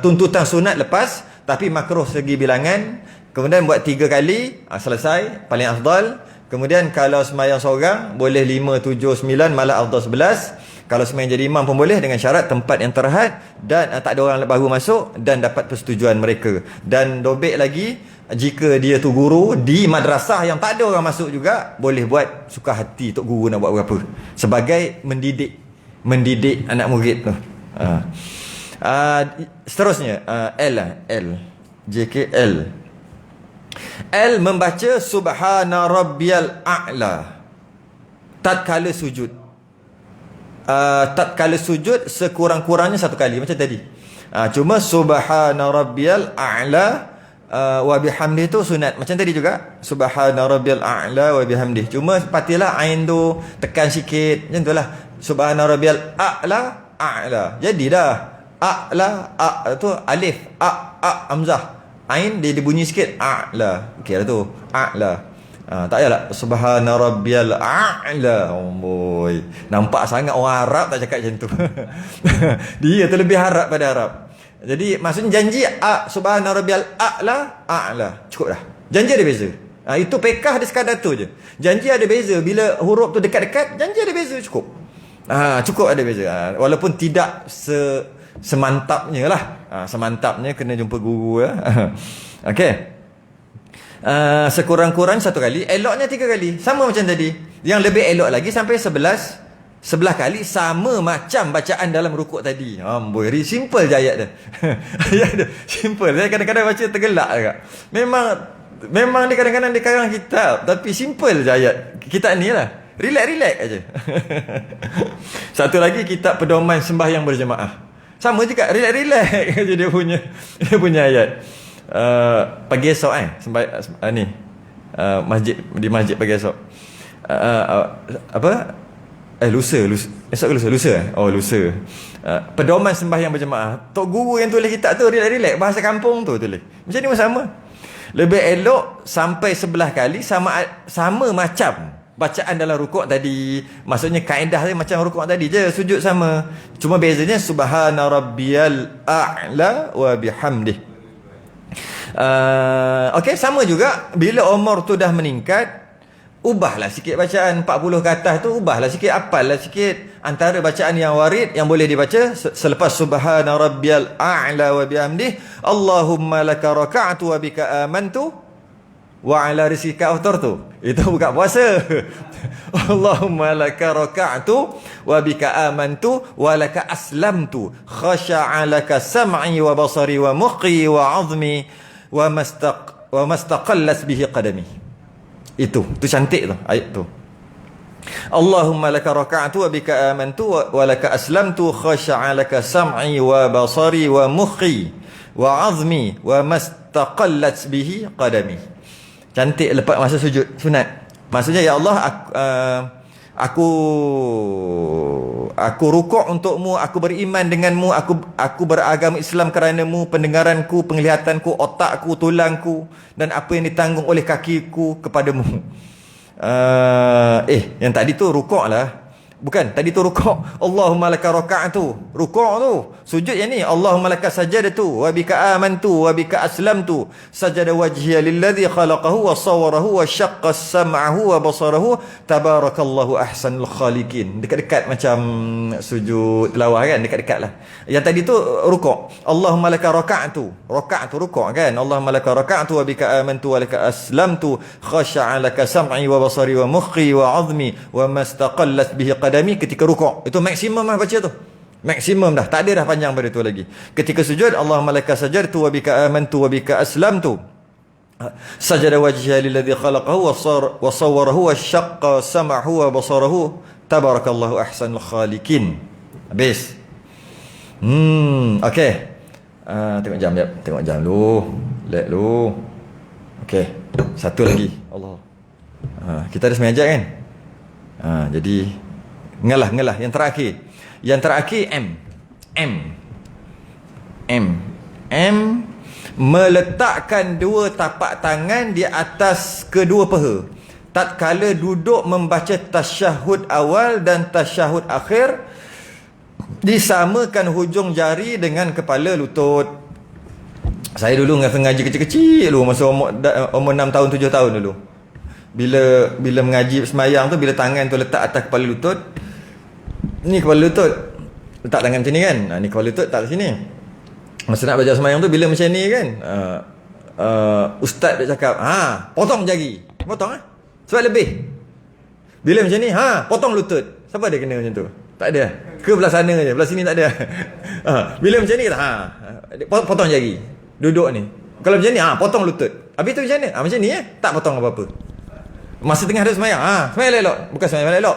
tuntutan sunat lepas, tapi makruh segi bilangan. Kemudian buat 3 kali, selesai, paling afdal. Kemudian kalau sembahyang seorang, boleh 5, 7, 9, malah afdal 11. Kalau sembahyang jadi imam pun boleh, dengan syarat tempat yang terhad dan tak ada orang baru masuk dan dapat persetujuan mereka. Dan dobek lagi, jika dia tu guru di madrasah yang tak ada orang masuk juga, boleh buat suka hati tok guru nak buat berapa, sebagai mendidik anak murid tu. Seterusnya JKL. L membaca subhana rabbiyal a'la tatkala sujud. Tatkala sujud sekurang-kurangnya 1 kali macam tadi. Cuma subhana rabbiyal a'la wa bihamdih tu sunat macam tadi juga. Subhana rabbiyal a'la wa bihamdih. Cuma patilah ain tu tekan sikit macam itulah. Subhana rabbiyal a'la. Jadi dah a'la tu alif hamzah. Ain dia bunyi sikit a'la. Okey lah tu. A'la. Tak payahlah subhana rabbiyal a'la. Oh boy. Nampak sangat orang Arab tak cakap macam tu. Dia terlebih Arab pada Arab. Jadi maksudnya janji subhana rabbiyal a'la. Cukup dah. Janji ada beza. Itu pekah dia sekadar tu je. Janji ada beza. Bila huruf tu dekat-dekat, janji ada beza, cukup. Cukup ada beza. Walaupun tidak semantapnya lah. Semantapnya kena jumpa guru lah. Okey. Sekurang-kurang 1 kali. Eloknya 3 kali. Sama macam tadi. Yang lebih elok lagi sampai 11 kali. Sama macam bacaan dalam rukuk tadi. Amboi, simple je ayat dia. Ayat dia simple. Saya kadang-kadang baca tergelak agak. Memang dia kadang-kadang dia karang kitab, tapi simple je ayat. Kitab ni lah. Relax aja. Satu lagi kitab pedoman sembahyang berjemaah. Sama juga, relax aja dia punya ayat. Pagi esok ni masjid, di masjid pagi esok. Lusa. Esok lusa. Lusa. Pedoman sembahyang berjemaah. Tok guru yang tulis kitab tu relax, bahasa kampung tu tulis. Macam ni pun sama. Lebih elok sampai 11 kali sama macam bacaan dalam rukuk tadi. Maksudnya kaedah dia macam rukuk tadi je, sujud sama. Cuma bezanya subhana rabbiyal a'la wa bihamdih. Okey, sama juga bila umur tu dah meningkat, ubahlah sikit bacaan 40 ke atas tu, ubahlah sikit, apallah sikit antara bacaan yang warid yang boleh dibaca selepas subhana rabbiyal a'la wa bihamdih. Allahumma laka raka'tu wa bika amantu wa ala rizqika aftartu. Itu buka puasa. Allahumma laka raka'tu wa bika amantu wa laka aslamtu khasha'a laka sam'i wa basari wa mukhi wa 'azmi wa mastaqallat bihi qadami. Itu cantik tu ayat tu. Allahumma laka raka'tu wa bika amantu wa laka aslamtu khasha'a laka sam'i wa basari wa mukhi wa 'azmi wa mastaqallat bihi qadami. Cantik lepas masa sujud sunat. Maksudnya ya Allah, aku rukuk untukmu, aku beriman denganmu, aku beragama Islam kerana-mu, pendengaranku, penglihatanku, otakku, tulangku dan apa yang ditanggung oleh kakiku kepadamu. Yang tadi tu rukuk lah. Bukan, tadi tu rukuk. Allahumma laka raka'tu. Rukuk tu. Sujud yang ni. Allahumma laka sajadtu wa bika amantu wa bika aslamtu. Sajada wajhiya lilladhi khalaqahu wa sawwarahu wa syaqqa sam'ahu wa basarahu. Tabarakallahu ahsanul khaliqin. Dekat-dekat macam sujud tilawah kan, dekat-dekat lah. Yang tadi tu rukuk. Allahumma laka raka'tu. Raka'tu rukuk kan. Allahumma laka raka'tu wa bika amantu wa laka aslamtu. Khasha'a laka sam'i wa basari wa mukhi wa 'azmi wa mastaqallat bihi qadami ketika rukuk. Itu maksimum lah baca tu. Maksimum dah. Tak ada dah panjang pada tu lagi. Ketika sujud, Allahumma laka sajadtu wa bika amantu wa bika aslamtu. Sajada wajhiya lilladhi khalaqahu wa sawwarahu wa syaqqa sam'ahu wa basarahu. Tabarakallahu ahsanul khaliqin. Habis. Okey. Tengok jam jap. Tengok jam dulu. Let dulu. Okey. Satu lagi. Allah. Kita ada semajak kan? Jadi Ngalah yang terakhir. Yang terakhir M meletakkan dua tapak tangan di atas kedua peha tatkala duduk membaca tasyahud awal dan tasyahud akhir, disamakan hujung jari dengan kepala lutut. Saya dulu ngaji kecil-kecil dulu, masa umur 6 tahun 7 tahun dulu. Bila mengaji semayang tu, bila tangan tu letak atas kepala lutut, ni kepala lutut, letak tangan macam ni kan, ni kepala lutut tak kat sini. Masa nak belajar semayang tu, bila macam ni kan, ustaz dia cakap, potong jari, potong sebab lebih. Bila macam ni, potong lutut. Siapa ada kena macam tu? Tak ada. Ke belah sana je, belah sini tak ada. Bila macam ni, potong jari, duduk ni. Kalau macam ni, potong lutut. Habis tu macam mana? Macam ni tak potong apa-apa. Masa tengah ada semayang, semayang elok. Bukan semayang elok.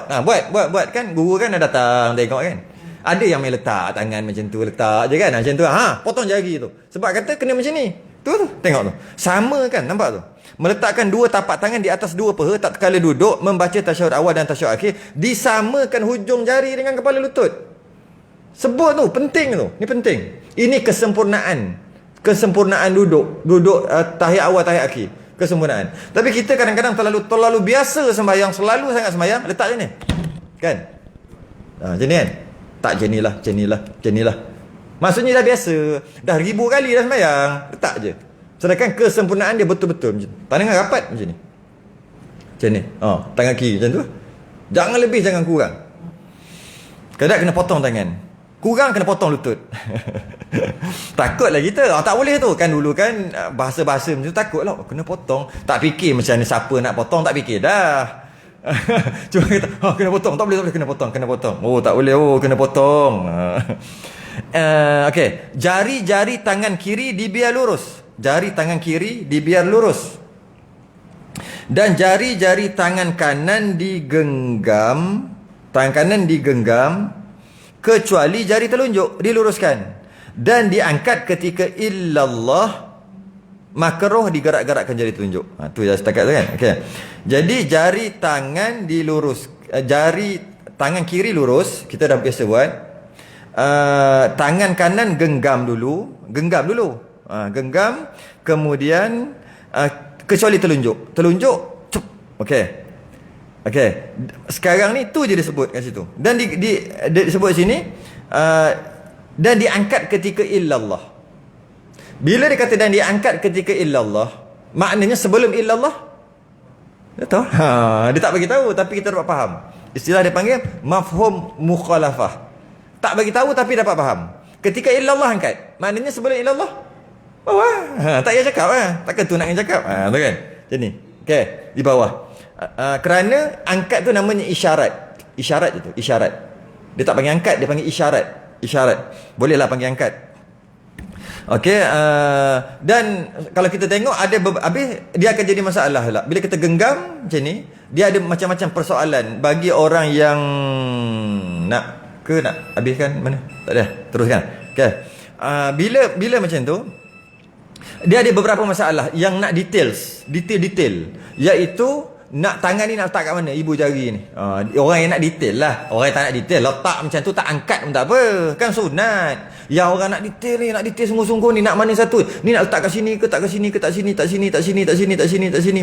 Buat kan. Guru kan dah datang tengok kan. Ada yang main letak tangan macam tu, letak je kan. Macam tu, potong jari tu. Sebab kata kena macam ni. Tu, tengok tu. Sama kan, nampak tu. Meletakkan dua tapak tangan di atas dua peha tatkala duduk membaca tasyahud awal dan tasyahud akhir, disamakan hujung jari dengan kepala lutut. Sebut tu, penting tu. Ni penting. Ini kesempurnaan. Kesempurnaan duduk tahiyat awal, tahiyat akhir. Kesempurnaan. Tapi kita kadang-kadang terlalu biasa sembahyang, selalu sangat sembahyang, letak je ni. Kan? Macam ni kan? Tak macam ni lah. Maksudnya dah biasa. Dah 1000 kali dah sembahyang, letak je. Sedangkan kesempurnaan dia betul-betul macam ni. Tangan rapat macam ni. Macam ni. Tangan kiri macam tu. Jangan lebih, jangan kurang. Kadang kena potong tangan. Kurang kena potong lutut. Takutlah kita. Tak boleh tu. Kan dulu kan bahasa-bahasa macam tu takutlah. Kena potong. Tak fikir macam ni siapa nak potong, tak fikir dah. Cuma kata, kena potong. Tak boleh kena potong. Oh tak boleh. Kena potong. Okey. Jari-jari tangan kiri dibiar lurus. Jari tangan kiri dibiar lurus. Dan jari-jari tangan kanan digenggam. Tangan kanan digenggam kecuali jari telunjuk diluruskan dan diangkat ketika illallah, makruh digerak-gerakkan jari telunjuk. Tu dah setakat tu kan. Okey. Jadi jari tangan dilurus, jari tangan kiri lurus, kita dah biasa buat. Tangan kanan genggam dulu. Genggam, kemudian kecuali telunjuk. Okey. Sekarang ni tu je disebut kat situ. Dan disebut sini dan diangkat ketika illallah. Bila dia kata dan diangkat ketika illallah, maknanya sebelum illallah. Dia tahu? Dia tak bagi tahu tapi kita dapat faham. Istilah dia panggil mafhum mukhalafah. Tak bagi tahu tapi dapat faham. Ketika illallah angkat, maknanya sebelum illallah. Tak payah cakap takkan tu nak cakap. Tu kan. Macam ni. Okey, di bawah. Kerana angkat tu namanya isyarat. Isyarat. Dia tak panggil angkat, dia panggil isyarat. Bolehlah panggil angkat. Okey, dan kalau kita tengok ada habis dia akan jadi masalah lah. Bila kita genggam macam ni, dia ada macam-macam persoalan bagi orang yang nak habiskan mana? Tak ada. Teruskan. Okey. Bila macam tu, dia ada beberapa masalah yang nak detail, iaitu nak tangan ni nak letak kat mana? Ibu jari ni. Orang yang nak detail lah. Orang yang tak nak detail, letak macam tu, tak angkat pun tak apa. Kan sunat. Yang orang nak detail ni, nak detail sungguh-sungguh ni, nak mana satu? Ni nak letak kat sini ke, tak kat sini ke, tak sini.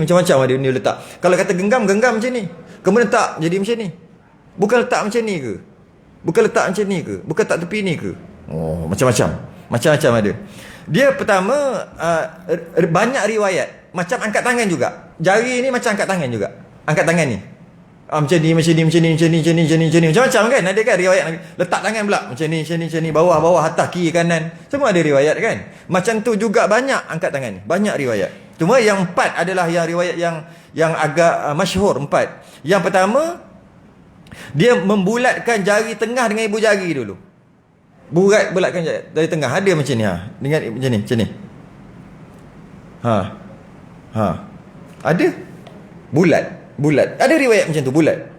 Macam-macam dia letak. Kalau kata genggam macam ni. Kemudian tak, jadi macam ni. Bukan letak macam ni ke? Bukan letak macam ni ke? Bukan letak tepi ni ke? Oh, macam-macam. Macam-macam ada. Dia pertama banyak riwayat. Macam angkat tangan juga. Jari ni macam angkat tangan juga. Angkat tangan ni. Macam ni, macam ni, macam ni, macam ni, macam ni, macam ni, macam ni. Macam-macam kan? Ada kan riwayat Nabi. Letak tangan pula. Macam ni, macam ni, macam ni. Bawah, bawah, atas, kiri, kanan. Semua ada riwayat kan? Macam tu juga banyak angkat tangan ni. Banyak riwayat. Cuma yang 4 adalah yang riwayat yang agak masyhur 4. Yang pertama, dia membulatkan jari tengah dengan ibu jari dulu. Bulatkan jari tengah. Ada macam ni. Dengan macam ni, macam ni. Ada. Bulat. Ada riwayat macam tu, bulat.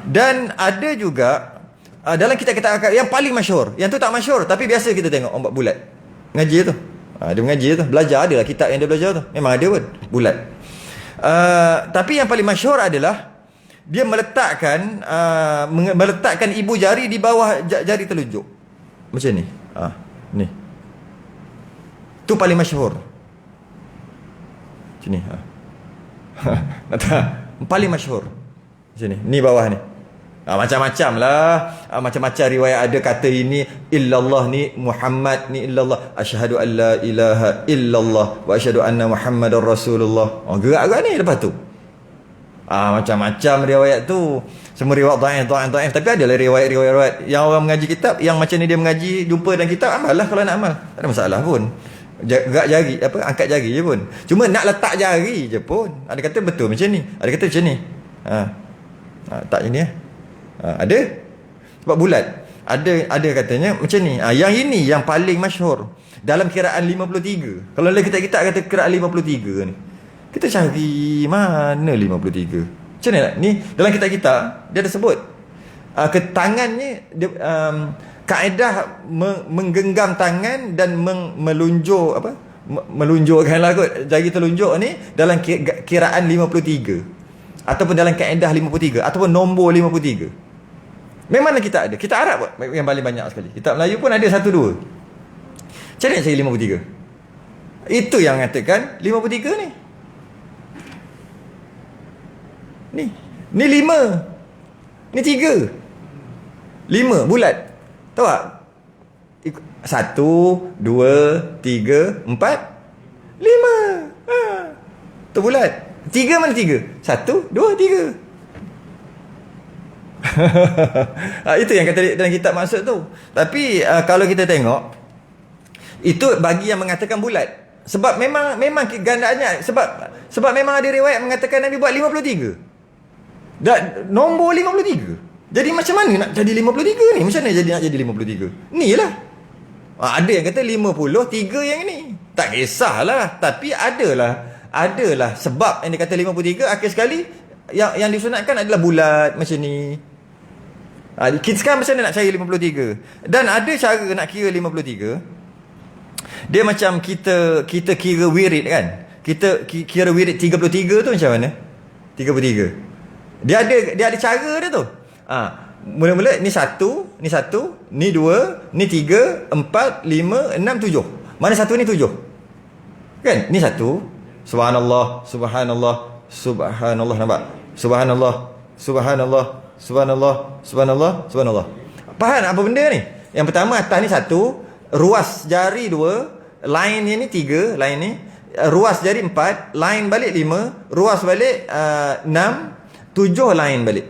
Dan ada juga dalam kitab-kitab akad yang paling masyhur. Yang tu tak masyhur tapi biasa kita tengok orang buat bulat. Ngaji tu. Dia mengaji tu. Belajar adalah kitab yang dia belajar tu. Memang ada pun bulat. Tapi yang paling masyhur adalah dia meletakkan ibu jari di bawah jari telunjuk. Macam ni. Ni. Tu paling masyhur. Macam ni. Paling masyhur. Macam ni. Ni bawah ni. Macam-macam lah. Macam-macam riwayat ada kata ini illallah ni Muhammad ni illallah. Asyhadu an la ilaha illallah wa asyhadu anna Muhammadar Rasulullah. Gerak-gerak ni lepas tu. Macam-macam riwayat tu. Semua riwayat dhaif. Tapi adalah riwayat yang orang mengaji kitab yang macam ni dia mengaji, jumpa dalam kitab, amal lah kalau nak amal. Tak ada masalah pun. Gerak jari, angkat jari je pun. Cuma nak letak jari je pun. Ada kata betul macam ni, ada kata macam ni. Tak macam ni ada. Sebab bulat. Ada katanya macam ni. Yang ini yang paling masyhur dalam kiraan 53. Kalau kita kata kiraan 53 ni, kita cari mana 53. Macam ni lah. Ni dalam kitab-kitab dia ada sebut tangannya dia, kaedah menggenggam tangan dan melunjuk melunjukkanlah kot jari telunjuk ni dalam kiraan 53 ataupun dalam kaedah 53 ataupun nombor 53. Memang kita ada. Kita Arab yang paling banyak sekali. Kitab Melayu pun ada 1-2. Macam mana cari 53? Itu yang mengatakan 53 ni. Ni 5. Ni 3. 5 bulat. Tahu tak? 1, 2, 3, 4, 5. Tu bulat. 3 mana 3? 1, 2, 3. Itu yang kata dalam kitab maksud tu. Tapi kalau kita tengok, itu bagi yang mengatakan bulat. Sebab memang gandaannya sebab memang ada riwayat mengatakan Nabi buat 53. Dan nombor 53. Jadi macam mana nak jadi 53 ni? Macam mana nak jadi 53? Ni lah. Ada yang kata 53 yang ni. Tak kisahlah. Tapi adalah sebab yang dia kata 53. Akhir sekali yang disunatkan adalah bulat macam ni. Kita sekarang macam mana nak cari 53? Dan ada cara nak kira 53. Dia macam kita kira wirid kan. Kita kira wirid 33 tu macam mana? 33. Dia ada cara dia tu. Mula-mula ni 1, ni 1, ni 2, ni 3, 4, 5, 6, 7. Mana satu ni 7? Kan? Ni 1. Subhanallah, subhanallah, subhanallah, nampak? Subhanallah, subhanallah, subhanallah, subhanallah, subhanallah. Faham apa benda ni? Yang pertama atas ni 1, ruas jari 2, line ni 3, line ni, ruas jari 4, line balik 5, ruas balik 6, 7 line balik.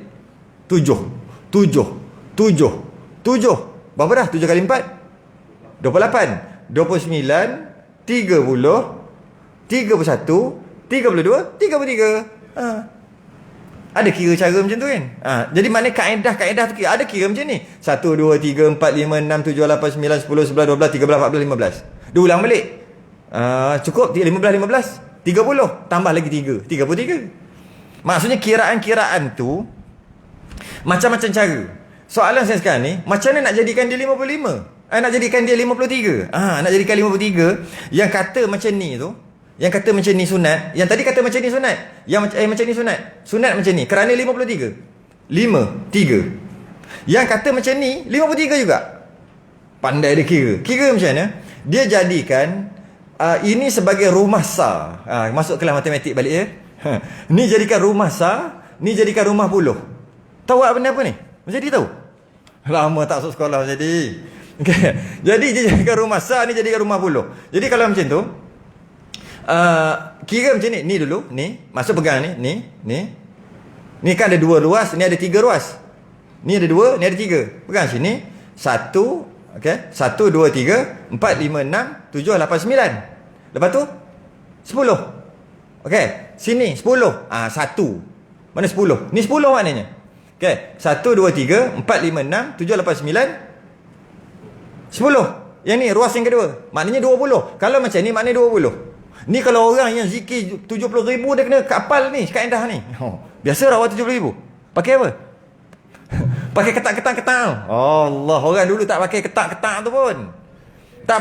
7. Berapa dah? 7 kali 4? 28. 29, 30, 31, 32, 33. Ada kira cara macam tu kan? Jadi mana kaedah tu kira. Ada kira macam ni. 1, 2, 3, 4, 5, 6, 7, 8, 9, 10, 11, 12, 13, 14, 15. Dia ulang balik. Cukup 15, 15, 30. Tambah lagi 3, 33. Maksudnya kiraan-kiraan tu macam-macam cara. Soalan saya sekarang ni, macam mana nak jadikan dia 55? Nak jadikan dia 53? Nak jadikan 53 yang kata macam ni tu. Yang kata macam ni sunat. Yang tadi kata macam ni sunat. Yang macam ni sunat. Sunat macam ni. Kerana 53. 5, 3. Yang kata macam ni 53 juga. Pandai dia kira. Kira macam mana? Dia jadikan ini sebagai rumah sah. Masuk kelas matematik balik ya. Ni jadikan rumah sah Ni jadikan rumah puluh. Tahu tak benda apa ni? Jadi tahu? Lama tak masuk sekolah jadi. Okay. Jadi dia jadikan rumah sa, ni jadikan rumah puluh. Jadi kalau macam tu, kira macam ni. Ni dulu, ni. Masuk pegang ni. Ni kan ada 2 ruas, ni ada 3 ruas. Ni ada 2, ni ada 3. Pegang sini. 1, okay. 1, 2, 3, 4, 5, 6, 7, 8, 9. Lepas tu 10. Okay. Sini 10. 1. Mana 10? Ni 10 maknanya. Okay. 1, 2, 3, 4, 5, 6, 7, 8, 9. 10. Yang ni ruas yang kedua. Maknanya 20. Kalau macam ni maknanya 20. Ni kalau orang yang zikir 70,000 dia kena kapal ni, kaedah ni. Biasa rawat 70,000. Pakai apa? Pakai ketak-ketak. Allah, orang dulu tak pakai ketak-ketak tu pun. Tak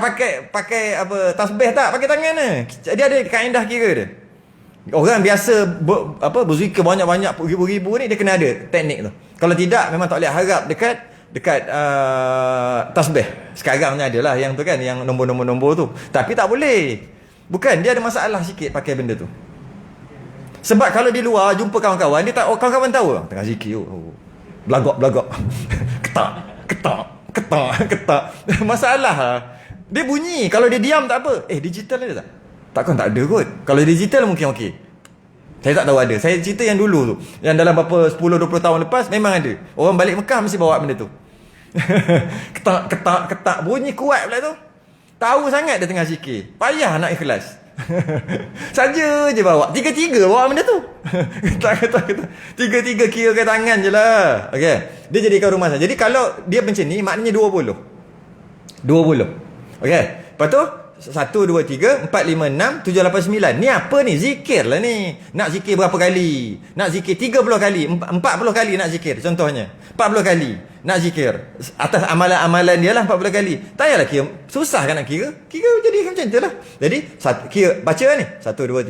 pakai apa tasbih tak, pakai tangan ni. Dia ada kaedah kira dia. Orang biasa berzikir banyak-banyak ribu-ribu ni dia kena ada teknik tu. Kalau tidak memang tak boleh harap dekat tasbih. Sekarang ni adalah yang tu kan, yang nombor-nombor tu. Tapi tak boleh. Bukan, dia ada masalah sikit pakai benda tu. Sebab kalau di luar jumpa kawan-kawan, dia tak, kawan-kawan tahu tengah zikir. Belagak. Ketak. Masalah. Dia bunyi. Kalau dia diam tak apa. Digital ada tak? Takkan tak ada kot. Kalau digital mungkin okey. Saya tak tahu ada. Saya cerita yang dulu tu. Yang dalam berapa 10-20 tahun lepas memang ada. Orang balik Mekah mesti bawa benda tu. Ketak. Bunyi kuat pula tu. Tahu sangat dia tengah zikir. Payah nak ikhlas. Saja je bawa. Tiga-tiga bawa benda tu. Ketak. Tiga-tiga kira ke tangan je lah. Okay. Dia jadikan rumah saya. Jadi kalau dia macam ni maknanya 20. Okay. Lepas tu 1, 2, 3, 4, 5, 6, 7, 8, 9. Ni apa ni? Zikir lah ni. Nak zikir berapa kali? Nak zikir 30 kali, 40 kali nak zikir. Contohnya 40 kali nak zikir. Atas amalan-amalan dia lah 40 kali. Tak payahlah kira. Susah kan nak kira? Kira jadi macam tu lah. Jadi kira, baca ni 1, 2,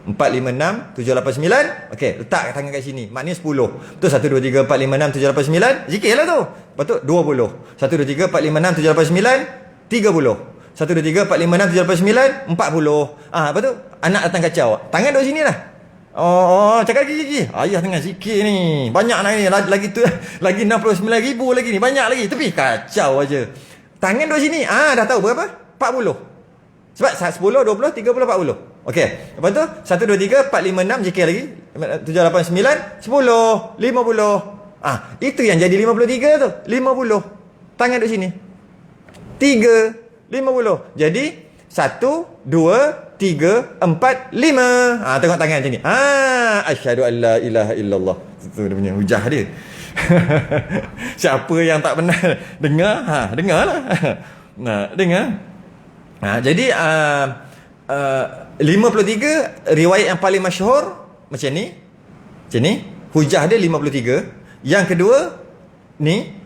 3, 4, 5, 6, 7, 8, 9. Okey, letak tangan kat sini. Maknanya 10. Betul? 1, 2, 3, 4, 5, 6, 7, 8, 9. Zikir lah tu. Lepas tu 20. 1, 2, 3, 4, 5, 6, 7, 8, 9. 30. 1, 2, 3, 4, 5, 6, 7, 8, 9. 40. Lepas tu anak datang kacau. Tangan duduk sini lah. Cakap lagi. Ayah tengah zikir ni. Banyak nak ni. Lagi tu lagi 69,000 lagi ni. Banyak lagi. Tapi kacau aja. Tangan duduk sini. Dah tahu berapa? 40. Sebab 10, 20, 30, 40. Okey. Lepas tu 1, 2, 3, 4, 5, 6. Zikir lagi. 7, 8, 9. 10. 50. Itu yang jadi 53 tu. 50. Tangan duduk sini. 3. 50. Jadi 1, 2, 3, 4, 5. Tengok tangan macam ni. Asyhadu an la ilaha illallah. Itu dia punya hujah dia. Siapa yang tak pernah dengar? Dengarlah. Dengar. Jadi 53 riwayat yang paling masyhur macam ni. Hujah dia 53. Yang kedua ni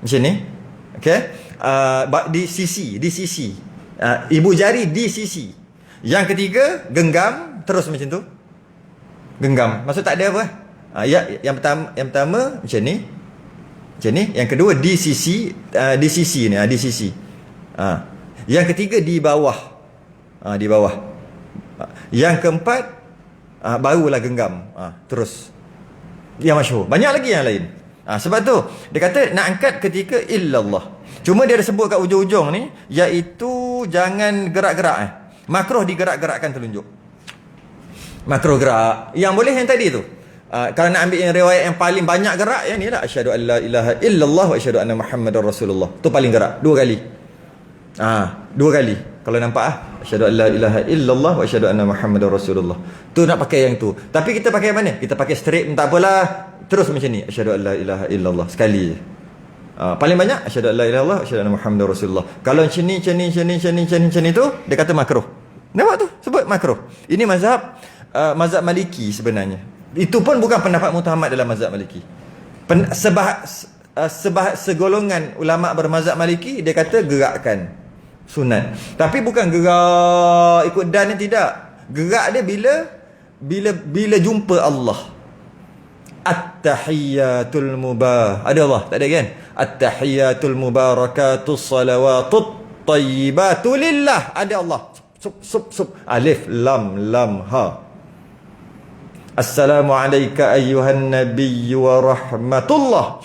macam ni. Okey. Di sisi ibu jari di sisi. Yang ketiga genggam terus macam tu. Genggam. Maksud tak ada apa? Yang pertama macam ni. Yang kedua di sisi ni, di sisi. Yang ketiga di bawah. Di bawah. Yang keempat barulah genggam. Terus. Yang masyhur. Banyak lagi yang lain. Sebab tu dia kata nak angkat ketika illallah. Cuma dia ada sebut kat ujung-ujung ni, iaitu jangan gerak-gerak. Makruh digerak-gerakkan telunjuk. Makruh gerak. Yang boleh yang tadi tu. Kalau nak ambil yang riwayat yang paling banyak gerak, yang ni lah. Asyhadu an la ilaha illallah wa asyhadu anna Muhammadar Rasulullah. Tu paling gerak. 2 kali. 2 kali. Kalau nampak asyhadu an la ilaha illallah wa asyhadu anna Muhammadar Rasulullah. Tu nak pakai yang tu. Tapi kita pakai mana? Kita pakai straight tak apalah. Terus macam ni. Asyhadu an la ilaha illallah. Sekali je. Paling banyak asyhadu an la ilaha illallah asyhadu anna Muhammadar Rasulullah. Kalau macam ni tu dia kata makruh. Nampak tu? Sebut makruh. Ini mazhab Maliki sebenarnya. Itu pun bukan pendapat mutahamad dalam mazhab Maliki. Segolongan ulama bermazhab Maliki dia kata gerakkan sunat. Tapi bukan gerak ikut dan ni, tidak. Gerak dia bila jumpa Allah. At-tahiyyatul ada Allah, tak ada kan? At-tahiyyatul mubarakatus salawatut tayyibatu lillah. Ada Allah. Sub. Alif lam ha. Assalamu alayka ayyuhan nabiyyu wa rahmatullah.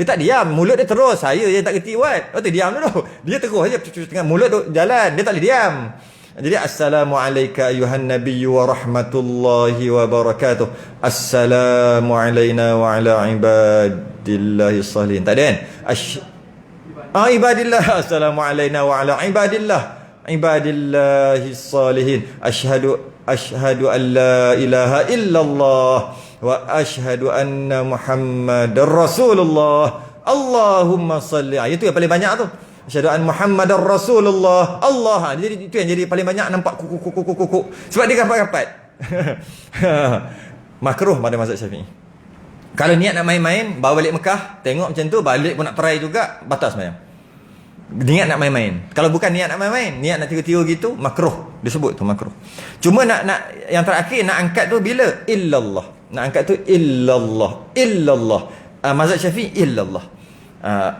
Dia tak diam, mulut dia terus. Saya yang tak kerti buat. Oh, tu diam dulu. Dia terus aja tengah mulut tu jalan, dia tak boleh diam. Jadi assalamu alayka ayyuhan nabiyyu wa rahmatullahi wa barakatuh. Assalamu alayna wa ala ibadillahi salihin. Tak ada kan? Ibadillah. Assalamu alayna wa ala ibadillahi salihin. Ashhadu an la ilaha illallah wa ashhadu anna Muhammadar Rasulullah. Allahumma salli. Itu yang paling banyak tu. Asyhadu an Muhammadar Rasulullah. Allah. Jadi itu yang jadi paling banyak nampak kuku. Sebab dia rapat-rapat. Makruh pada mazhab Syafi'i. Kalau niat nak main-main, bawa balik Mekah, tengok macam tu, balik pun nak try juga, batas sembahyang. Niat nak main-main. Kalau bukan niat nak main-main, niat nak tiru-tiru gitu, makruh. Disebut tu makruh. Cuma nak yang terakhir nak angkat tu bila? Illallah. Nak angkat tu illallah. Mazhab Syafi'i illallah.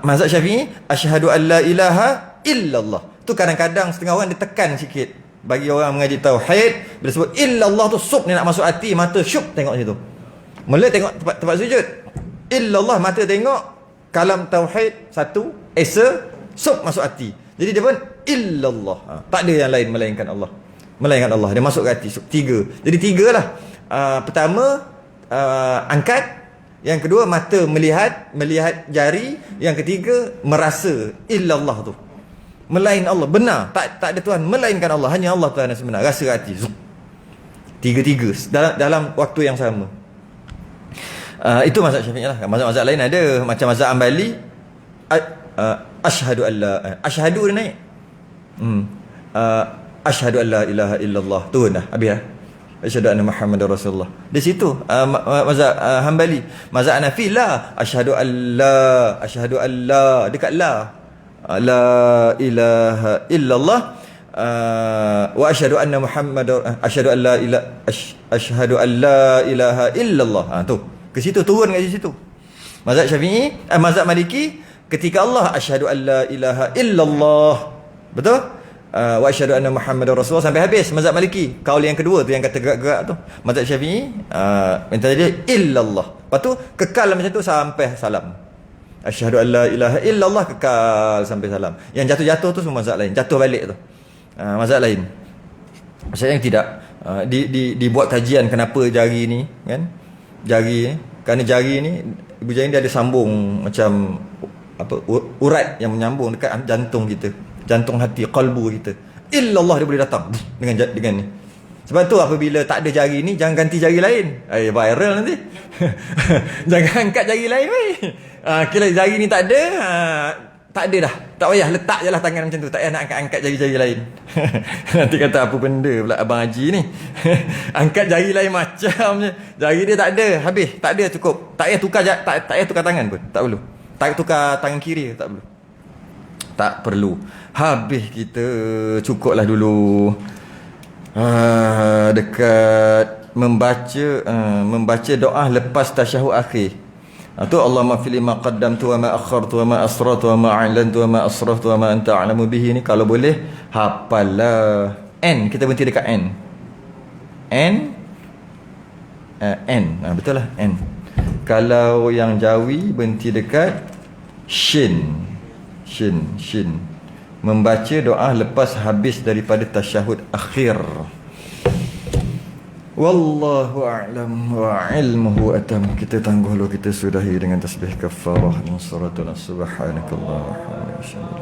Mazhab Syafi'i asyhadu an la ilaha illallah. Tu kadang-kadang setengah orang dia tekan sikit. Bagi orang mengaji tauhid, bila sebut illallah tu sup ni nak masuk hati, mata syup tengok situ. Mula tengok tempat sujud. Illallah mata tengok, kalam tauhid satu, esa sup masuk hati. Jadi dia pun illallah. Tak ada yang lain melainkan Allah. Melainkan Allah. Dia masuk ke hati. Tiga. Jadi tiga lah. Pertama angkat. Yang kedua mata melihat jari. Yang ketiga merasa illallah tu. Melain Allah. Benar. Tak ada Tuhan melainkan Allah. Hanya Allah Tuhan yang sebenar. Rasa ke hati. Tiga-tiga dalam waktu yang sama. Itu mazhab Syafi'i lah. Mazhab-mazhab lain ada. Macam mazhab Ambali. Asyhadu an la. Asyhadu dia naik. Asyhadu an la ilaha illallah. Tu dah. Habis dah. Asyhadu anna Muhammadar Rasulullah. Di situ mazhab Hambali. Mazhab Hanafi la. Asyhadu an la. Dekat la. La ilaha illallah. Wa asyhadu anna Muhammadar. Asyhadu an la ilaha illallah. Tu. Ke situ turun kat situ. Mazhab Syafi'i, mazhab Maliki, ketika Allah asyhadu an la ilaha illallah. Betul? Wa asyhadu anna Muhammadar Rasulullah sampai habis mazhab Maliki. Kaul yang kedua tu yang kata gerak-gerak tu. Mazhab Syafi'i minta dia illallah. Lepas tu kekal macam tu sampai salam. Asyhadu an la ilaha illallah kekal sampai salam. Yang jatuh-jatuh tu semua mazhab lain. Jatuh balik tu. Mazhab lain. Maksudnya yang tidak dibuat kajian kenapa jari ni kan? Jari ni, kerana jari ni ibu jari dia ada sambung macam apa urat yang menyambung dekat jantung kita, jantung hati, qalbu kita. Illallah dia boleh datang dengan ni. Sebab tu apabila tak ada jari ni jangan ganti jari lain. Viral nanti. Jangan angkat jari lain weh. Kira jari ni tak ada, tak ada dah. Tak payah letak je lah tangan macam tu. Tak payah nak angkat jari-jari lain. Nanti kata apa benda pula Abang Haji ni. Angkat jari lain macam je. Jari dia tak ada, habis. Tak ada cukup. Tak payah tukar tak payah tukar tangan pun. Tak perlu. Tak tukar tangan kiri, tak perlu. Tak perlu. Habis kita cukuplah dulu. Dekat membaca doa lepas tasyahud akhir. Tu Allahumma fil ma qaddamtu wa ma akhartu wa ma asrartu wa ma a'lantu wa ma asraftu wa ma anta a'lamu bihi ni kalau boleh hafallah. N kita berhenti dekat N. Betul lah N. Kalau yang Jawi berhenti dekat Shin. Membaca doa lepas habis daripada tasyahud akhir. Wallahu a'lam wa ilmuhu atam. Kita tangguh dulu, kita sudahi dengan tasbih kafarah dan suratul subhanakallah wa bihamdika.